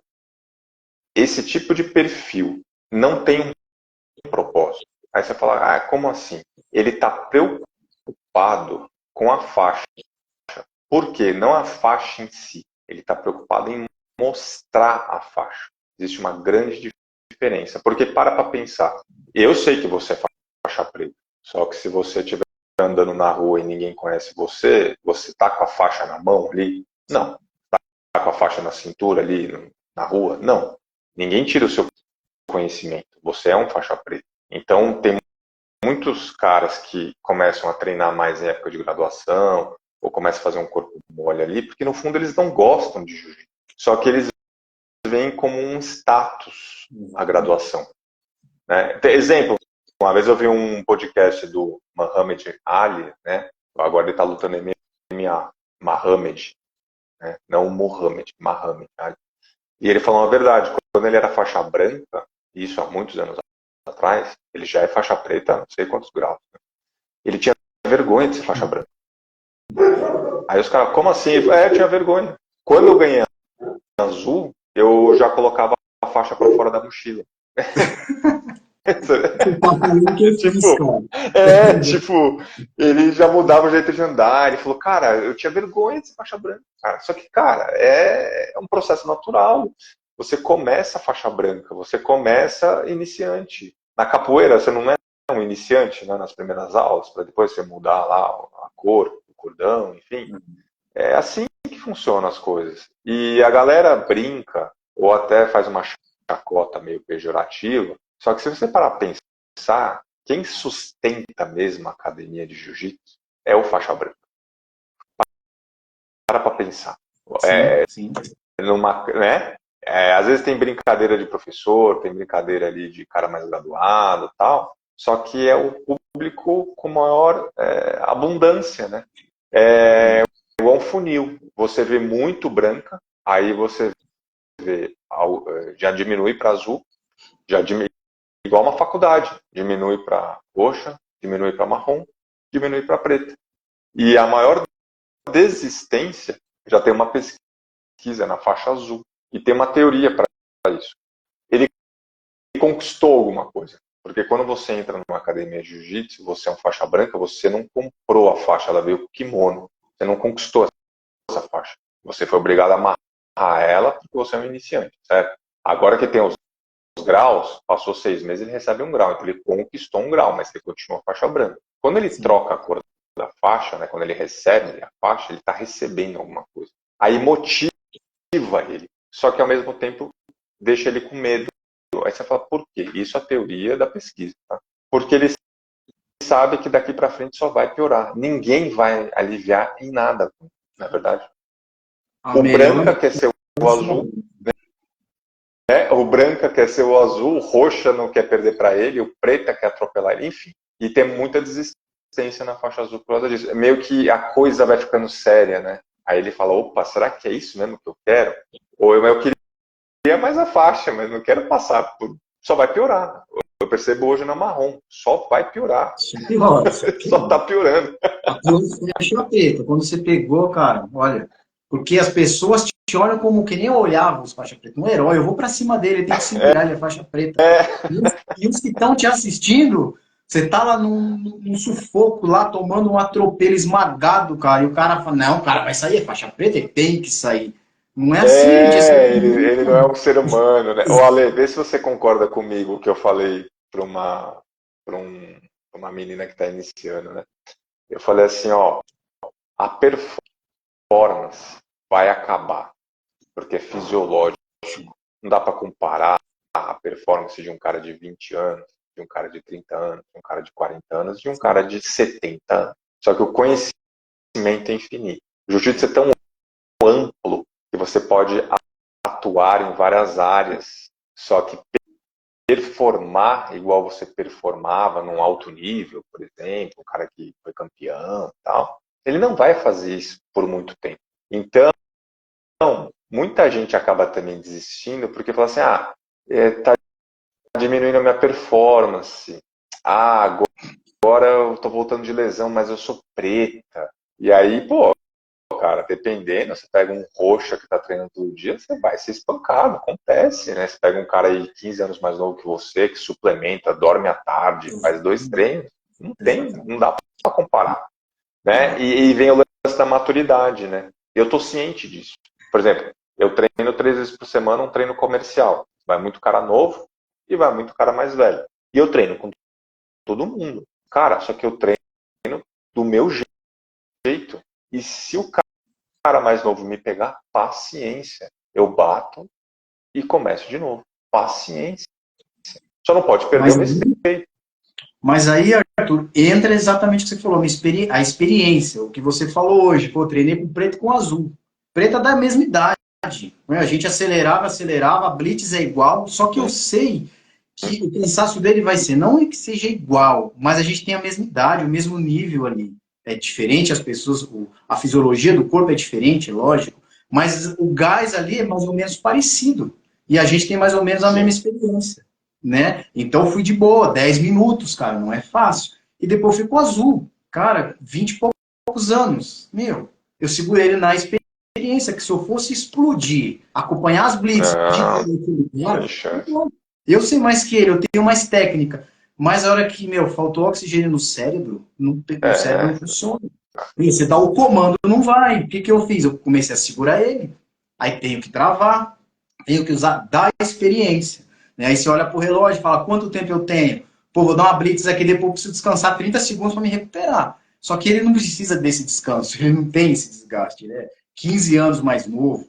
esse tipo de perfil não tem um propósito. Aí você fala, como assim? Ele está preocupado com a faixa. Por quê? Não a faixa em si. Ele está preocupado em mostrar a faixa. Existe uma grande diferença. Porque para pensar. Eu sei que você é faixa preta. Só que se você estiver andando na rua e ninguém conhece você, você está com a faixa na mão ali? Não. Está com a faixa na cintura ali na rua? Não. Ninguém tira o seu conhecimento. Você é um faixa preta. Então, tem muitos caras que começam a treinar mais em época de graduação, ou começam a fazer um corpo mole ali, porque no fundo eles não gostam de jiu-jitsu. Só que eles veem como um status a graduação. Né? Exemplo, uma vez eu vi um podcast do Muhammad Ali, né? Agora ele está lutando em MMA, Muhammad, né? Não o Muhammad, Muhammad Ali. E ele falou uma verdade, quando ele era faixa branca, isso há muitos anos atrás, ele já é faixa preta, não sei quantos graus, né? Ele tinha vergonha de ser faixa branca. Aí os caras, como assim? Eu tinha vergonha. Quando eu ganhei azul, eu já colocava a faixa para fora da mochila. Tipo, ele já mudava o jeito de andar, ele falou, cara, eu tinha vergonha de ser faixa branca, cara. Só que, cara, é um processo natural. Você começa faixa branca, você começa iniciante. Na capoeira, você não é um iniciante, né, nas primeiras aulas, para depois você mudar lá a cor, o cordão, enfim. É assim que funcionam as coisas. E a galera brinca, ou até faz uma chacota meio pejorativa, só que se você parar para pensar, quem sustenta mesmo a academia de jiu-jitsu é o faixa branca. Para pensar. Sim. Né? Às vezes tem brincadeira de professor, tem brincadeira ali de cara mais graduado, tal. Só que é o público com maior abundância, né? É igual um funil. Você vê muito branca, aí você vê já diminui para azul, já diminui igual uma faculdade, diminui para roxa, diminui para marrom, diminui para preta. E a maior desistência já tem uma pesquisa na faixa azul e tem uma teoria para isso. Ele conquistou alguma coisa, porque quando você entra numa academia de jiu-jitsu, você é um faixa branca, você não comprou a faixa, ela veio com kimono, você não conquistou essa faixa, você foi obrigado a amarrar ela porque você é um iniciante, certo? Agora que tem os graus, passou 6 meses, ele recebe um grau, então ele conquistou um grau, mas ele continua faixa branca. Quando ele troca a cor da faixa, né, quando ele recebe a faixa, ele está recebendo alguma coisa. Aí motiva ele, só que ao mesmo tempo deixa ele com medo. Aí você fala, por quê? Isso é a teoria da pesquisa, tá? Porque ele sabe que daqui para frente só vai piorar. Ninguém vai aliviar em nada, na verdade. O branca quer ser o azul, o branca quer ser o azul, o roxa não quer perder para ele, o preta quer atropelar ele, enfim. E tem muita desistência na faixa azul por causa disso. Meio que a coisa vai ficando séria, né? Aí ele fala, opa, será que é isso mesmo que eu quero? Ou eu queria mais a faixa, mas não quero passar por... Só vai piorar. Eu percebo hoje na marrom, só vai piorar. Só tá piorando. Faixa preta, quando você pegou, cara, olha, porque as pessoas te olham como que nem eu olhava os faixa preta, um herói, eu vou pra cima dele, ele tem que se virar, ele é faixa preta. E os que estão te assistindo, você tá lá num sufoco, lá tomando um atropelo esmagado, cara, e o cara fala, não, cara, vai sair, é faixa preta, ele tem que sair. Não é assim, ele não é um ser humano, né? Ô, Ale, vê se você concorda comigo que eu falei para uma menina que está iniciando, né? Eu falei assim, ó, a performance vai acabar, porque é fisiológico. Não dá para comparar a performance de um cara de 20 anos, de um cara de 30 anos, de um cara de 40 anos, de um cara de 70 anos. Só que o conhecimento é infinito. O jiu-jitsu é tão amplo que você pode atuar em várias áreas. Só que performar igual você performava num alto nível, por exemplo, um cara que foi campeão e tal, ele não vai fazer isso por muito tempo. Então, muita gente acaba também desistindo porque fala assim, tá diminuindo a minha performance. Agora eu tô voltando de lesão, mas eu sou preta. E aí, pô, cara, dependendo, você pega um roxa que tá treinando todo dia, você vai ser espancado, acontece, né? Você pega um cara aí 15 anos mais novo que você, que suplementa, dorme à tarde, faz 2 treinos, não dá pra comparar, né? E vem o lance da maturidade, né? Eu tô ciente disso. Por exemplo, eu treino 3 vezes por semana um treino comercial. Vai muito cara novo e vai muito cara mais velho. E eu treino com todo mundo. Cara, só que eu treino do meu jeito. E se o cara mais novo me pegar, paciência. Eu bato e começo de novo. Paciência. Só não pode perder o respeito. Mas aí, Arthur, entra exatamente o que você falou, a experiência, o que você falou hoje. Pô, treinei com preto e com azul. Preta da mesma idade. A gente acelerava, a blitz é igual, só que eu sei que o cansaço dele vai ser, não é que seja igual, mas a gente tem a mesma idade, o mesmo nível ali. É diferente, as pessoas, a fisiologia do corpo é diferente, lógico, mas o gás ali é mais ou menos parecido. E a gente tem mais ou menos a mesma experiência, né? Então fui de boa, 10 minutos, cara, não é fácil. E depois fui pro azul, cara, 20 e poucos anos. Meu, Eu segurei ele na experiência, que se eu fosse explodir, acompanhar as blitz de Não, cara, tem chance. eu sei mais que ele, eu tenho mais técnica. Mas a hora que, meu, faltou oxigênio no cérebro, o cérebro não É, funciona. E você dá o comando, não vai. O que, que eu fiz? Eu comecei a segurar ele. Aí tenho que travar, tenho que usar da experiência. Né? Aí você olha pro relógio e fala, quanto tempo eu tenho? Pô, vou dar uma blitz aqui, depois eu preciso descansar 30 segundos para me recuperar. Só que ele não precisa desse descanso, ele não tem esse desgaste, né? 15 anos mais novo.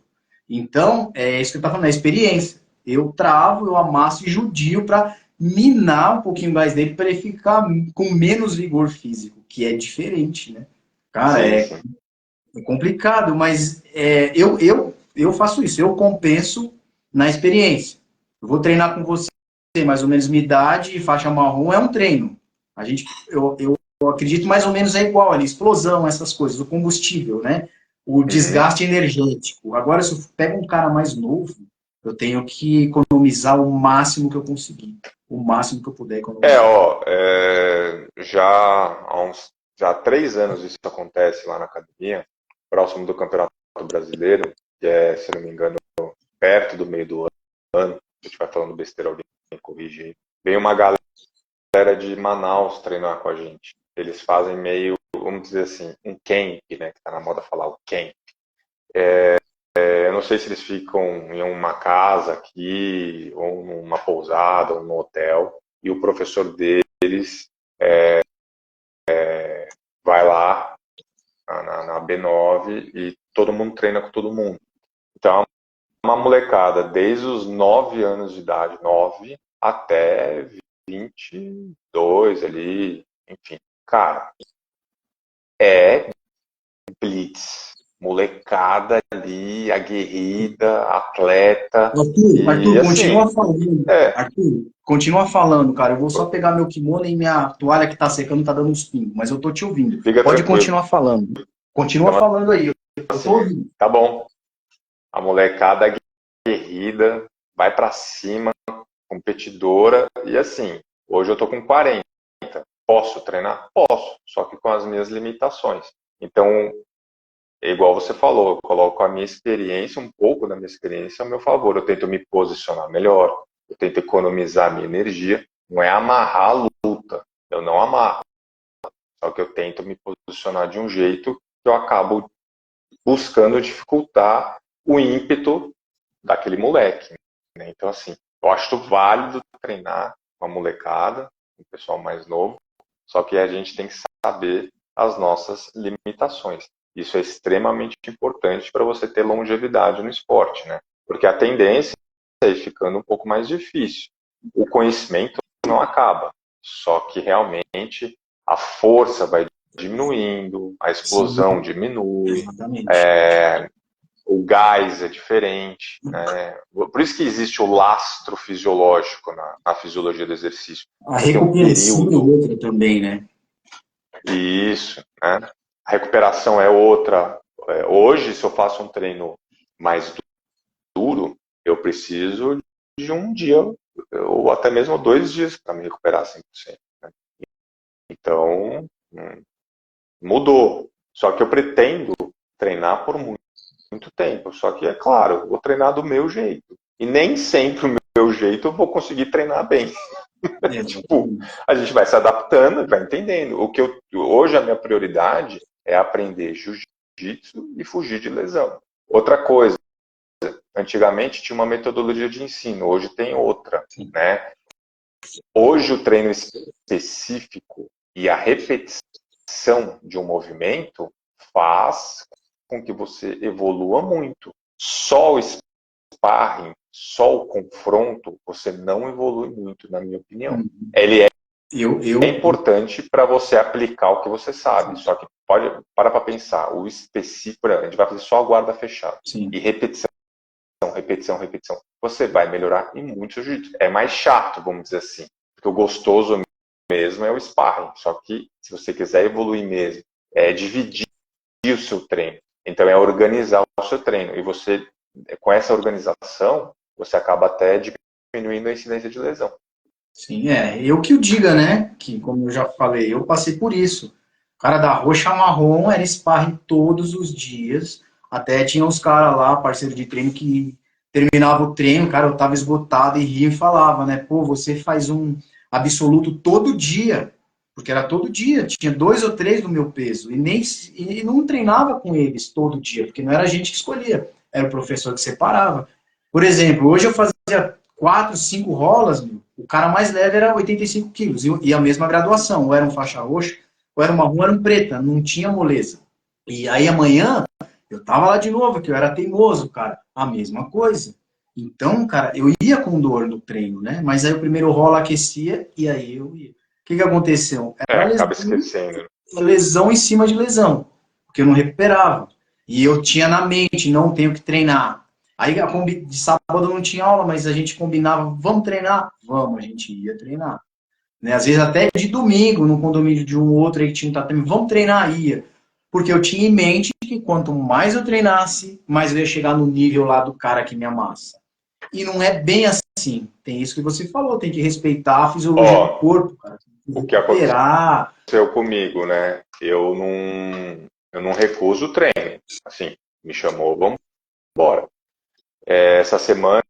Então, é isso que eu estava falando, é a experiência. Eu travo, eu amasso e judio para minar um pouquinho mais dele para ele ficar com menos vigor físico, que é diferente, né? Cara, sim, é sim. complicado, mas eu faço isso, eu compenso na experiência. Eu vou treinar com você, mais ou menos minha idade e faixa marrom é um treino. Eu acredito mais ou menos é igual ali, explosão, essas coisas, o combustível, né? O Uhum. desgaste energético. Agora, se eu pego um cara mais novo, eu tenho que economizar o máximo que eu conseguir. O máximo que eu puder economizar. Já há 3 anos isso acontece lá na academia, próximo do Campeonato Brasileiro, que é, se não me engano, perto do meio do ano. Se a gente vai falando besteira, alguém me corrige aí. Vem uma galera de Manaus treinar com a gente. Eles fazem meio, vamos dizer assim, um camp, né? Que tá na moda falar o camp. Eu não sei se eles ficam em uma casa aqui, ou numa pousada, ou num hotel, e o professor deles vai lá na B9 e todo mundo treina com todo mundo. Então, é uma molecada desde os 9 anos de idade, 9 até 22 ali, enfim. Cara, é blitz. Molecada ali, aguerrida, atleta. E Arthur, assim, continua falando. é, Arthur, continua falando, cara. Eu vou só pegar meu kimono e minha toalha que tá secando tá dando uns pingos, mas eu tô te ouvindo. fica Pode tranquilo. continuar falando. Continua Então, falando aí, eu tô assim, ouvindo. tá bom. A molecada aguerrida, vai pra cima, competidora. E assim, hoje eu tô com 40. Posso treinar? Posso, só que com as minhas limitações. Então, é igual você falou, eu coloco a minha experiência, um pouco da minha experiência ao meu favor. Eu tento me posicionar melhor, eu tento economizar a minha energia. Não é amarrar a luta, eu não amarro. Só que eu tento me posicionar de um jeito que eu acabo buscando dificultar o ímpeto daquele moleque. Né? Então, assim, eu acho válido treinar com a molecada, com o pessoal mais novo, só que a gente tem que saber as nossas limitações. Isso é extremamente importante para você ter longevidade no esporte, né? Porque a tendência é ir ficando um pouco mais difícil. O conhecimento não acaba, só que realmente a força vai diminuindo, a Sim, explosão diminui, exatamente. é, o gás é diferente, né? Por isso que existe o lastro fisiológico na fisiologia do exercício. A Você tem um recuperação é período, outra também, né? isso, né? A recuperação é outra. Hoje, se eu faço um treino mais duro, eu preciso de um dia ou até mesmo 2 dias para me recuperar 100%. Né? Então, mudou. Só que eu pretendo treinar por muito tempo. Só que, é claro, eu vou treinar do meu jeito. E nem sempre o meu jeito eu vou conseguir treinar bem. Tipo, Exatamente. a gente vai se adaptando, vai entendendo. Hoje a minha prioridade é aprender jiu-jitsu e fugir de lesão. Outra coisa, antigamente tinha uma metodologia de ensino, hoje tem outra, né? Hoje o treino específico e a repetição de um movimento faz com que você evolua muito. Só o sparring, só o confronto, você não evolui muito, na minha opinião. Ele é Eu, importante para você aplicar o que você sabe, só que pode para pensar, o específico, a gente vai fazer só a guarda fechada sim. e repetição, repetição, repetição. Você vai melhorar em muito jiu-jitsu. É mais chato, vamos dizer assim, porque o gostoso mesmo é o sparring, só que se você quiser evoluir mesmo, é dividir o seu treino. Então é organizar o seu treino. E você, com essa organização, você acaba até diminuindo a incidência de lesão. Sim, eu que o diga, né? Que, como eu já falei, eu passei por isso. Cara, da roxa a marrom era sparring todos os dias. Até tinha uns caras lá, parceiro de treino, que terminava o treino, cara, eu tava esgotado e ria e falava, né? Pô, você faz um absoluto todo dia. Porque era todo dia, tinha 2 ou 3 do meu peso. E não treinava com eles todo dia, porque não era a gente que escolhia, era o professor que separava. Por exemplo, hoje eu fazia 4, 5 rolas, meu, o cara mais leve era 85 quilos, e a mesma graduação, ou era um faixa roxa, ou era uma rua, era um preta, não tinha moleza. E aí amanhã, eu tava lá de novo, que eu era teimoso, cara. A mesma coisa. Então, cara, eu ia com dor no treino, né? Mas aí o primeiro rola aquecia e aí eu ia. O que que aconteceu? Era Acaba esquecendo. lesão em cima de lesão, porque eu não recuperava. E eu tinha na mente, não tenho que treinar. Aí de sábado não tinha aula, mas a gente combinava, vamos treinar? Vamos, a gente ia treinar. Né? Às vezes até de domingo, no condomínio de um outro aí que tinha um tatame, vamos treinar, ia. Porque eu tinha em mente que quanto mais eu treinasse, mais eu ia chegar no nível lá do cara que me amassa. E não é bem assim. Tem isso que você falou, tem que respeitar a fisiologia do Ó, corpo, cara. Tem que o que aconteceu recuperar. comigo, né? Eu não recuso o treino. Assim, me chamou, vamos embora. Essa semana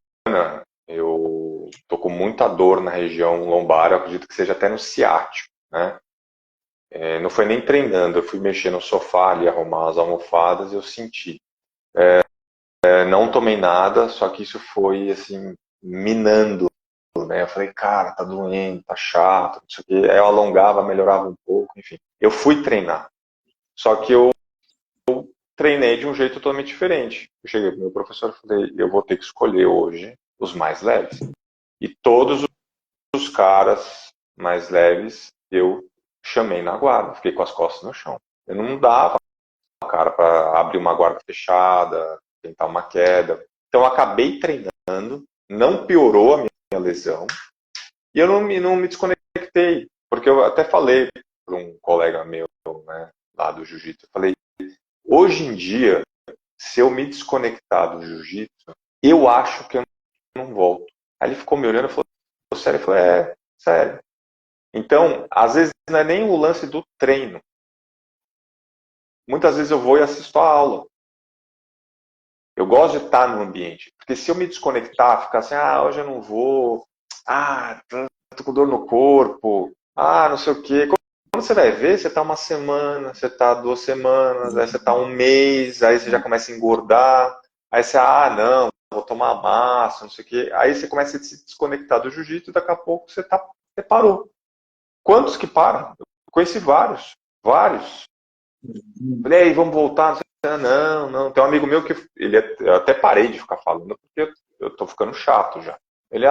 eu tô com muita dor na região lombar, eu acredito que seja até no ciático, né? Não foi nem treinando, eu fui mexer no sofá ali, arrumar as almofadas e eu senti. Não tomei nada, só que isso foi, assim, minando, né? Eu falei, cara, tá doendo, tá chato, não sei o quê. Aí eu alongava, melhorava um pouco, enfim. Eu fui treinar, só que eu treinei de um jeito totalmente diferente. Eu cheguei pro meu professor e falei, eu vou ter que escolher hoje os mais leves. E todos os caras mais leves eu chamei na guarda, fiquei com as costas no chão. Eu não dava, cara, para abrir uma guarda fechada, tentar uma queda. Então eu acabei treinando, não piorou a minha lesão, e eu não me desconectei, porque eu até falei para um colega meu, né, lá do jiu-jitsu, eu falei, hoje em dia, se eu me desconectar do jiu-jitsu, eu acho que eu não volto. Aí ele ficou me olhando e falou, sério? Eu falei, sério. Então, às vezes não é nem o lance do treino. Muitas vezes eu vou e assisto a aula. Eu gosto de estar no ambiente. Porque se eu me desconectar, ficar assim, hoje eu não vou, tô com dor no corpo, não sei o quê. Quando você vai ver, você tá uma semana, você tá 2 semanas, aí você tá um mês, aí você já começa a engordar, aí você, não, vou tomar massa, não sei o quê. Aí você começa a se desconectar do jiu-jitsu e daqui a pouco você parou. Quantos que param? Eu conheci vários, vários. Falei, aí, vamos voltar? Não. Tem um amigo meu que eu até parei de ficar falando porque eu tô ficando chato já. Ele,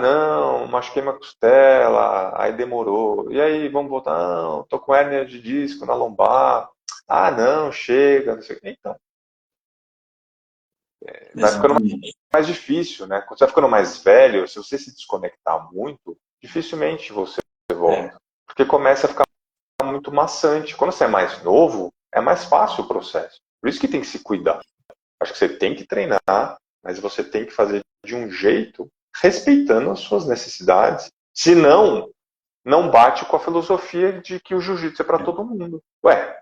não, machuquei minha costela, aí demorou. E aí, vamos voltar? Não, tô com hérnia de disco na lombar. Não, chega, não sei o que. Então, vai ficando Exatamente. mais difícil, né? Quando você vai ficando mais velho, se você se desconectar muito, dificilmente você É. volta. Porque começa a ficar muito maçante. Quando você é mais novo, é mais fácil o processo. Por isso que tem que se cuidar. Acho que você tem que treinar, mas você tem que fazer de um jeito respeitando as suas necessidades. Senão, não bate com a filosofia de que o jiu-jitsu é para todo mundo. Ué,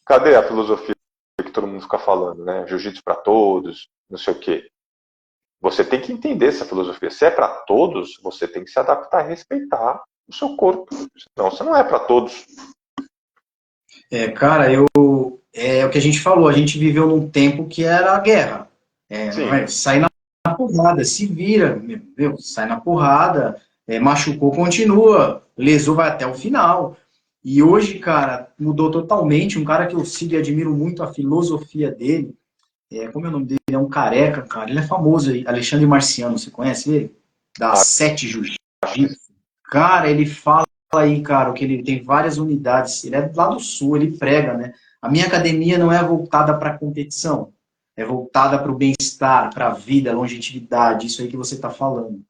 cadê a filosofia que todo mundo fica falando, né? Jiu-jitsu para todos, não sei o quê. Você tem que entender essa filosofia. Se é para todos, você tem que se adaptar e respeitar o seu corpo. Senão, você não é para todos. Cara, é o que a gente falou, a gente viveu num tempo que era a guerra. Sim. Sai na porrada, se vira, meu, sai na porrada, machucou, continua, lesou, vai até o final. E hoje, cara, mudou totalmente. Um cara que eu sigo e admiro muito a filosofia dele, como é o nome dele? É um careca, cara, ele é famoso aí, Alexandre Marciano, você conhece ele? Da Sete Acho que Jiu-Jitsu. Cara, ele fala aí, cara, que ele tem várias unidades, ele é lá do sul, ele prega, né? A minha academia não é voltada para competição, é voltada para o bem-estar, para a vida, longevidade, isso aí que você está falando.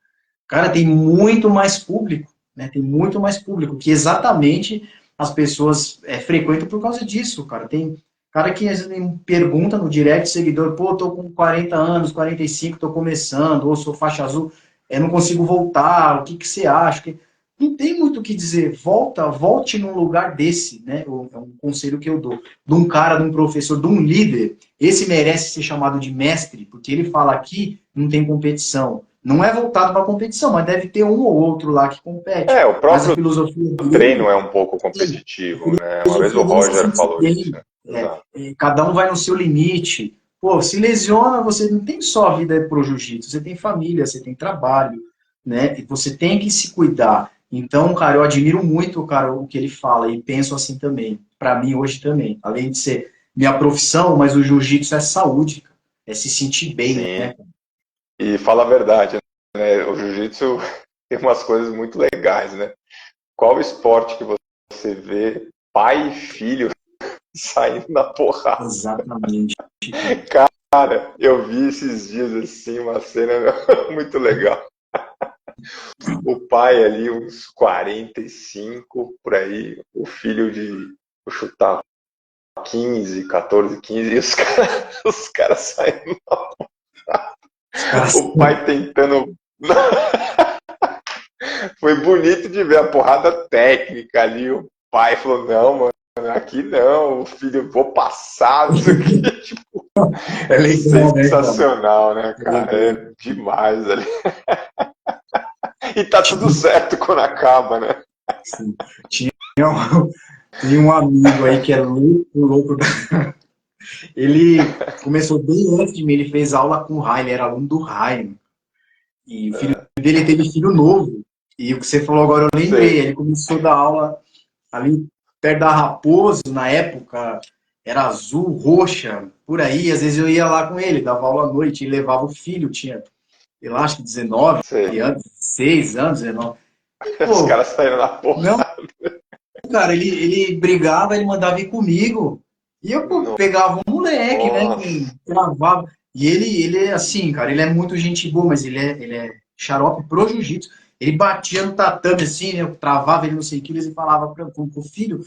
Cara, tem muito mais público, né? Tem muito mais público, que exatamente as pessoas frequentam por causa disso, cara. Tem cara que às vezes me pergunta no direct, seguidor, pô, tô com 40 anos, 45, tô começando, ou sou faixa azul, não consigo voltar, o que que você acha? não tem muito o que dizer. Volte num lugar desse, né? É um conselho que eu dou. De um cara, de um professor, de um líder. Esse merece ser chamado de mestre, porque ele fala aqui, não tem competição. Não é voltado para a competição, mas deve ter um ou outro lá que compete. O Mas a próprio filosofia treino dele, é um pouco sim, competitivo, né? a Uma vez o filosofia dele se Roger sente falou isso. bem. Exato. Cada um vai no seu limite. Pô, se lesiona, você não tem só a vida pro jiu-jitsu, você tem família, você tem trabalho, né? E você tem que se cuidar. Então, cara, eu admiro muito, cara, o que ele fala e penso assim também. Para mim hoje também, além de ser minha profissão, mas o jiu-jitsu é saúde, cara. É se sentir bem, Sim. né? E fala a verdade, né? O jiu-jitsu tem umas coisas muito legais, né? Qual esporte que você vê pai e filho saindo na porrada? Exatamente. Cara, eu vi esses dias assim uma cena muito legal. O pai ali, uns 45 por aí, o filho de, vou chutar, 15, 14, 15, e os caras saindo. Os caras. O pai tentando. Foi bonito de ver a porrada técnica ali. O pai falou: não, mano, aqui não. O filho, vou passar. Isso aqui, tipo, É legal, né, cara? sensacional, né, É cara? legal. É demais ali. E tá tudo certo quando acaba, né? Sim. Tinha tem um amigo aí que é louco, louco. Ele começou bem antes de mim, ele fez aula com o Rai, ele era aluno do Rai. E o filho dele teve filho novo. E o que você falou agora, eu lembrei. Sei, Ele começou a dar aula ali perto da Raposo, na época, era azul, roxa, por aí. Às vezes eu ia lá com ele, dava aula à noite e levava o filho, tinha, eu acho que 19 sei. anos, 6 anos, 19. E, Os pô, caras saíram na não, porrada. cara, ele brigava, ele mandava ir comigo. E eu, pô, pegava um moleque, né, Nossa. travava. E ele é assim, cara, ele é muito gente boa, mas ele é xarope pro jiu-jitsu. Ele batia no tatame assim, né, eu travava ele não sei o que, ele falava pro filho,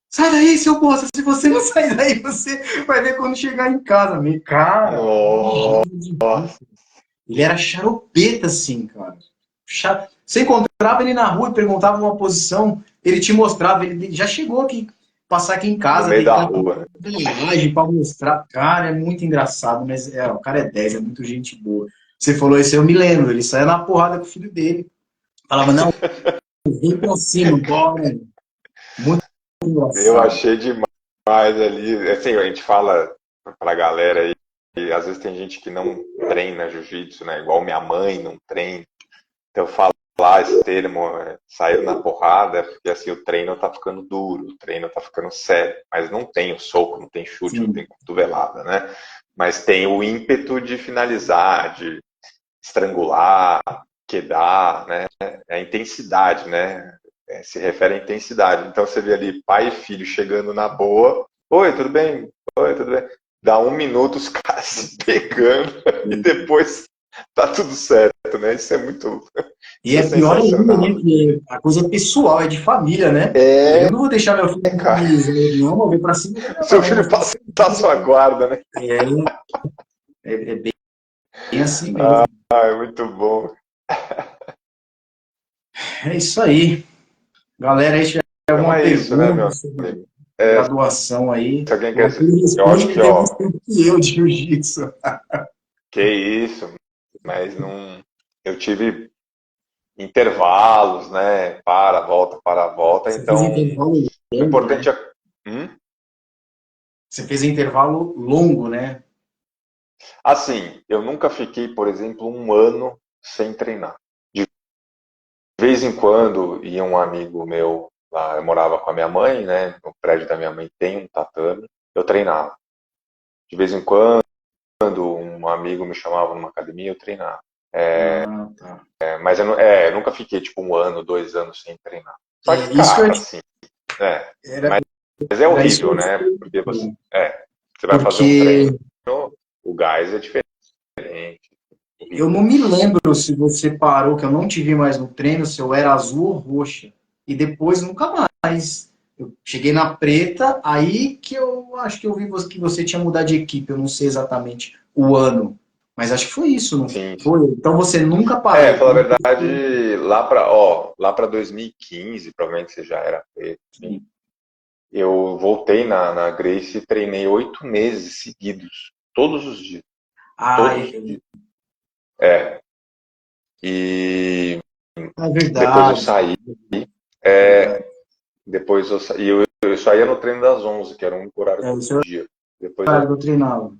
sai daí, seu bosta, se você não sair daí, você vai ver quando chegar em casa. Meu, cara, Nossa. ele era xaropeta, assim, cara. Você encontrava ele na rua e perguntava uma posição, ele te mostrava, ele já chegou aqui, passar aqui em No casa, meio da deitar rua. imagem para mostrar. Cara, é muito engraçado, mas o cara é 10, é muito gente boa. Você falou isso, eu me lembro, ele saía na porrada com o filho dele. Falava, não, vem pra cima, bora. Muito Eu engraçado. achei demais ali. Assim, a gente fala pra galera aí, e às vezes tem gente que não treina jiu-jitsu, né? Igual minha mãe não treina. Então falar esse termo, saiu na porrada, é porque assim, o treino tá ficando duro, o treino tá ficando sério. Mas não tem o soco, não tem chute, não Sim, tem cotovelada, né? Mas tem o ímpeto de finalizar, de estrangular, quedar, né? É a intensidade, né? Se refere à intensidade. Então você vê ali pai e filho chegando na boa. Oi, tudo bem? Oi, tudo bem? Dá um minuto os caras se pegando e depois tá tudo certo, né? Isso é muito. e Isso é é pior ainda, né? sensacional. Que a coisa é pessoal, é de família, né? Eu É, não vou deixar meu filho cara. não, vou vir pra cima e vou levar, Seu não. filho Mas passa a sua guarda, né? é bem assim mesmo. Ah, é muito bom. É isso aí. Galera, aí se tiver Então alguma é isso, né, pergunta meu sobre amigo? graduação aí, Se alguém o quer. Arthur Eu responde acho que que, ele tem mais ó, tempo que eu de jiu-jitsu. que isso, mas não. Eu tive intervalos, né? Para, volta. Você fez Então, intervalo o longo, importante né? é. Hum? Você fez intervalo longo, né? Assim, eu nunca fiquei, por exemplo, um ano sem treinar. De vez em quando ia um amigo meu lá, eu morava com a minha mãe, né? No prédio da minha mãe tem um tatame, eu treinava. De vez em quando, um amigo me chamava numa academia, eu treinava. Ah, tá. Mas eu nunca fiquei tipo um ano, 2 anos sem treinar. Só que, Isso que eu cara, assim, é, era, mas é era isso que horrível, eu né? ia Porque dizer. você vai fazer um treino, Porque o gás é diferente. eu não me lembro se você parou, que eu não te vi mais no treino, se eu era azul ou roxa. E depois nunca mais. Eu cheguei na preta, aí que eu acho que eu vi que você tinha mudado de equipe. Eu não sei exatamente o ano. Mas acho que foi isso, não Sim, sim. foi? Então você nunca parou. Falar a verdade, lá para 2015, provavelmente você já era preto, assim, eu voltei na Grace e treinei 8 meses seguidos, todos os dias, Ah, todos os dias. É, e é depois eu verdade. saí, É verdade. depois eu saí, eu saía no treino das 11, que era o único horário É, do isso é dia. Depois o que eu treinava.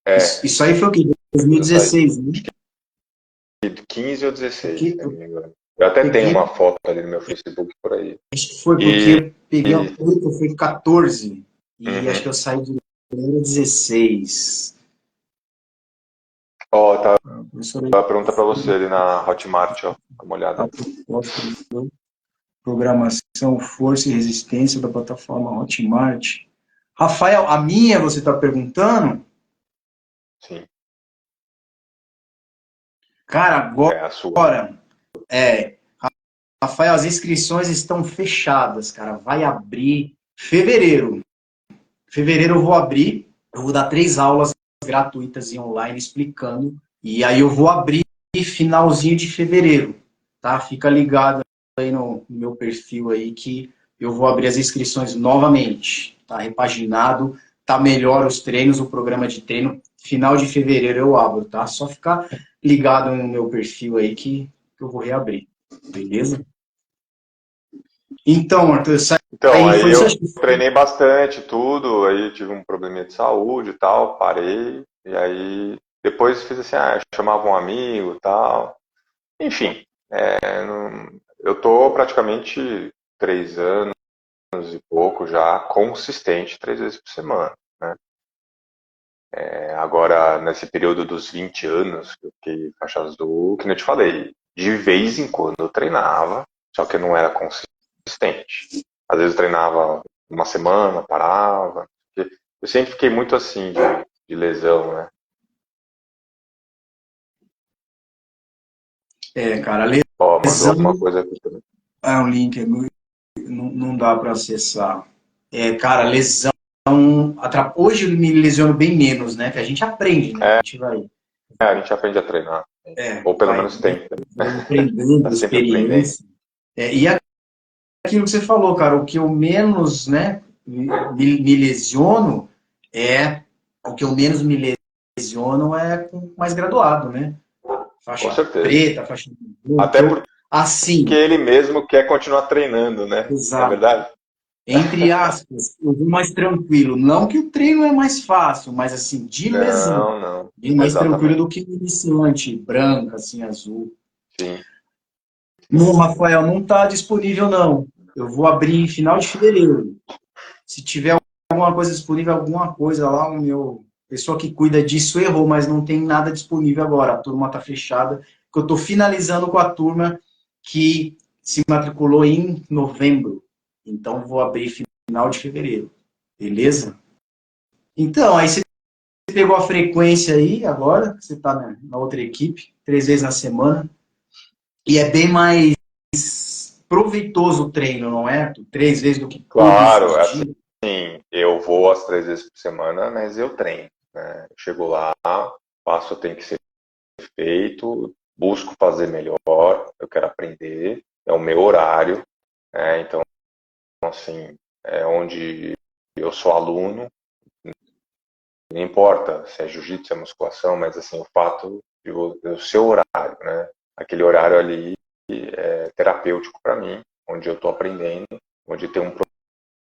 é, Isso aí foi o quê? depois eu saí 2016, né? de 15 ou 16, Porque se não eu me engano. Eu até tenho peguei, uma foto ali no meu Facebook por aí. acho que foi porque E, eu peguei a Oito, foi 14, e acho uhum. que eu saí de 16. Ó, tá A professora a pergunta para você ali na Hotmart, ó. Dá uma olhada. a proposta de programação, força e resistência da plataforma Hotmart. Rafael, a minha você está perguntando? Sim, Cara, é a sua. agora, é, Rafael, as inscrições estão fechadas, cara. Vai abrir fevereiro. Fevereiro eu vou abrir, eu vou dar 3 aulas gratuitas e online explicando. E aí eu vou abrir finalzinho de fevereiro, tá? Fica ligado aí no meu perfil aí que eu vou abrir as inscrições novamente. Tá repaginado, tá melhor os treinos, o programa de treino. Final de fevereiro eu abro, tá? Só ficar ligado no meu perfil aí que eu vou reabrir. Beleza? Então, Arthur, Então, aí aí foi isso. eu treinei bastante, tudo, aí tive um probleminha de saúde e tal, parei, e aí depois fiz assim, chamava um amigo e tal. Enfim, eu tô praticamente 3 anos e pouco já consistente 3 vezes por semana, né? Agora, nesse período dos 20 anos, que eu fiquei faixa azul, que nem eu te falei, de vez em quando eu treinava, só que eu não era consistente. Às vezes eu treinava uma semana, parava. Eu sempre fiquei muito assim de lesão, né? Cara, Ó, mandou lesão alguma coisa aqui também. é um link, não dá para acessar. Cara, lesão. Hoje eu me lesiono bem menos, né? Que a gente aprende, né? A gente A gente aprende a treinar. Ou pelo vai menos tenta. aprendendo, Tá sempre aprendendo. experiência. E aquilo que você falou, cara, o que eu menos, né, me lesiono é. O que eu menos me lesiono é com mais graduado, né? Com Faixa certeza. preta, faixa branca. Até Eu, porque assim, ele mesmo quer continuar treinando, né? Não é exato. verdade? Entre aspas, eu vou mais tranquilo. Não que o treino é mais fácil, mas assim, de lesão. Não, não. Bem mais tranquilo Exatamente. do que o iniciante, branca, assim, azul. Sim. Não, Rafael, não está disponível, não. Eu vou abrir em final de fevereiro. Se tiver alguma coisa disponível, alguma coisa lá, o meu pessoa que cuida disso errou, mas não tem nada disponível agora. A turma está fechada. Eu estou finalizando com a turma que se matriculou em novembro. Então, vou abrir final de fevereiro. Beleza? Então, aí você pegou a frequência aí agora, você está na outra equipe, 3 vezes na semana, e é bem mais proveitoso o treino, não é? 3 vezes do que todos Claro, os assim, dias. eu vou as 3 vezes por semana, mas eu treino, né? Eu chego lá, faço o que tem que ser feito, busco fazer melhor, eu quero aprender, é o meu horário, né? Então, assim, é onde eu sou aluno, não importa se é jiu-jitsu, se é musculação, mas assim, o fato de o seu horário, né? Aquele horário ali é terapêutico para mim, onde eu estou aprendendo, onde tem um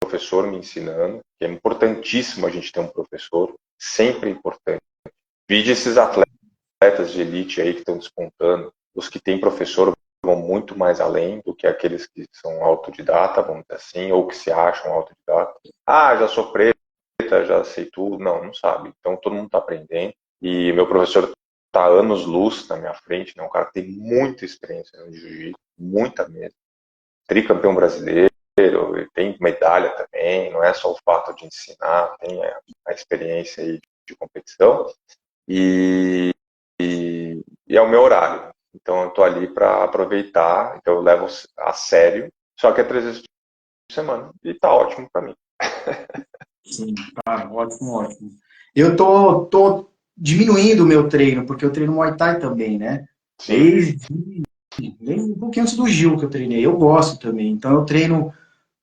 professor me ensinando, que é importantíssimo a gente ter um professor, sempre importante. Vide esses atletas de elite aí que estão despontando, os que têm professor vão muito mais além do que aqueles que são autodidata, vamos dizer assim, ou que se acham autodidata. Ah, já sou preta, já sei tudo. Não, não sabe. Então todo mundo está aprendendo. E meu professor está anos-luz na minha frente, né? Um cara que tem muita experiência no jiu-jitsu, muita mesmo. Tricampeão brasileiro, tem medalha também, não é só o fato de ensinar, tem a experiência aí de competição. E, e é o meu horário. Então eu tô ali para aproveitar, então eu levo a sério, só que é 3 vezes por semana e tá ótimo para mim. Sim, cara, ótimo, ótimo. Eu tô diminuindo o meu treino, porque eu treino Muay Thai também, né? Sim. Desde um pouquinho antes do Gil que eu treinei. Eu gosto também. Então eu treino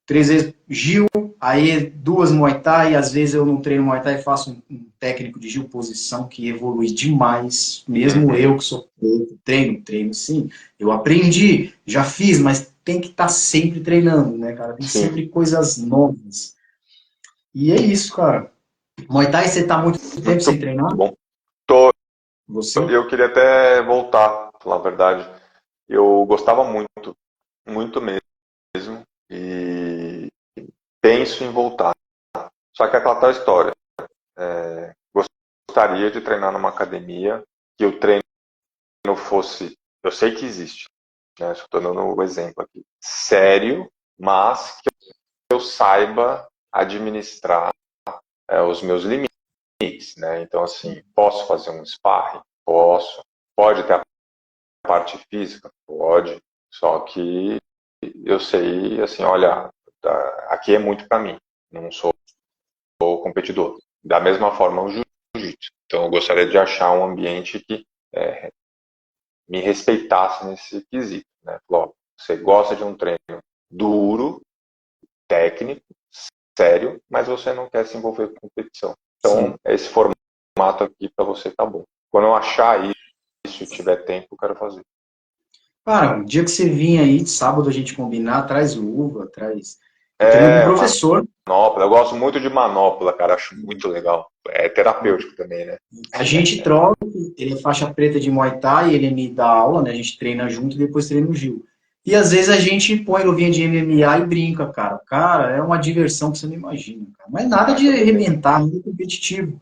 3 vezes Gil, aí 2 Muay Thai, às vezes eu não treino Muay Thai, faço um técnico de Gil posição que evolui demais, mesmo Uhum. eu que sou pouco, treino sim, eu aprendi, já fiz, mas tem que estar sempre treinando, né, cara, tem Sim. sempre coisas novas, e é isso, cara. Muay Thai, você tá há muito tempo Muito sem treinar? bom. Tô, Você? eu queria até voltar, pra falar a verdade. Eu gostava muito, muito mesmo, e penso em voltar. Só que é aquela tal história. Gostaria de treinar numa academia que o treino fosse. Eu sei que existe, né? Estou dando o exemplo aqui. Sério, mas que eu saiba administrar os meus limites, né? Então, assim, posso fazer um sparring? Posso. Pode ter a parte física? Pode. Só que eu sei, assim, olha, aqui é muito para mim. Não sou competidor. Da mesma forma, o jiu-jitsu. Então, eu gostaria de achar um ambiente que me respeitasse nesse quesito, né? Falou, ó, você gosta de um treino duro, técnico, sério, mas você não quer se envolver com competição. Então, Sim. esse formato aqui para você tá bom. Quando eu achar isso e tiver tempo, eu quero fazer. Cara, o dia que você vir aí, de sábado a gente combinar, traz luva, traz... Eu treino com o É, professor. manopla. Eu gosto muito de manopla, cara. Acho muito legal. É terapêutico também, né? A gente troca, ele é faixa preta de Muay Thai, ele me dá aula, né? A gente treina junto e depois treina o Gil. E às vezes a gente põe luvinha de MMA e brinca, cara. Cara, é uma diversão que você não imagina, cara. Mas nada Ah, de que eu também. arrebentar, nada competitivo.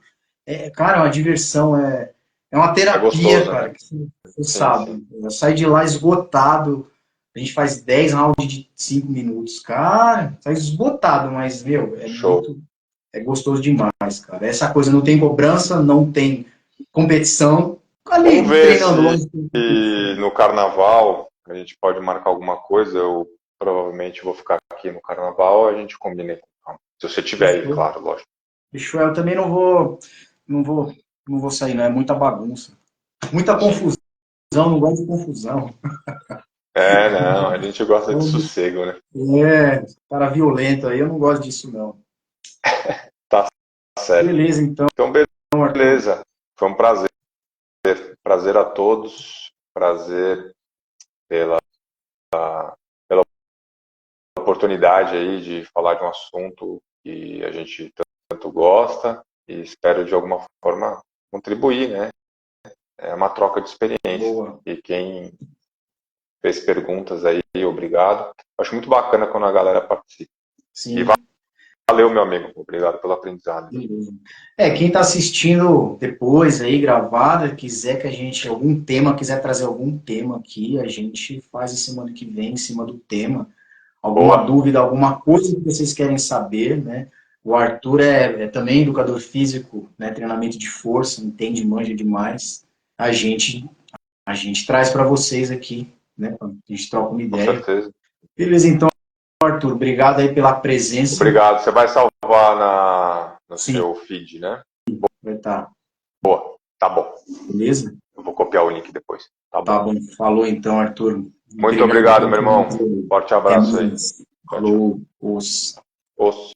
Cara, é uma diversão, é uma É terapia, gostoso, cara, né? que você Sim, sim. sabe. Eu saio de lá esgotado, a gente faz 10 rounds de 5 minutos. Cara, sai esgotado, mas, meu, Show. é gostoso demais, cara. Essa coisa não tem cobrança, não tem competição. Vamos Ali ver treinando se longe. no carnaval a gente pode marcar alguma coisa. Eu provavelmente vou ficar aqui no carnaval, a gente combina. Se você tiver aí, Fechou. claro, lógico. Fechou. Eu também não vou, não vou sair, não. É muita bagunça. Muita Sim. confusão, não gosto de confusão. É, não, a gente gosta de sossego, né? Cara violento aí, eu não gosto disso, não. Tá certo. Beleza, então, Então, Arthur. beleza. Foi um prazer. Prazer a todos. Prazer pela, pela oportunidade aí de falar de um assunto que a gente tanto gosta e espero de alguma forma contribuir, né? É uma troca de experiência. Boa. E quem fez perguntas aí, obrigado. Acho muito bacana quando a galera participa. E Sim. valeu, meu amigo. Obrigado pelo aprendizado. Beleza. Quem está assistindo depois aí, gravado, quiser que a gente, algum tema, quiser trazer algum tema aqui, a gente faz a semana que vem em cima do tema. Alguma Boa. dúvida, alguma coisa que vocês querem saber, né? O Arthur é também educador físico, né? Treinamento de força, entende, manja demais. A gente, a gente traz para vocês aqui, né? A gente troca uma Com ideia. certeza. Beleza, então, Arthur, obrigado aí pela presença. Obrigado. Você vai salvar no Sim, seu feed, né? vai estar. Boa. Tá bom. Beleza? Eu vou copiar o link depois. Tá Tá bom. bom. Falou então, Arthur. Muito Obrigado obrigado, pelo meu irmão. convite. Forte Até abraço aí. mais. Tchau, tchau. Falou. Os. Os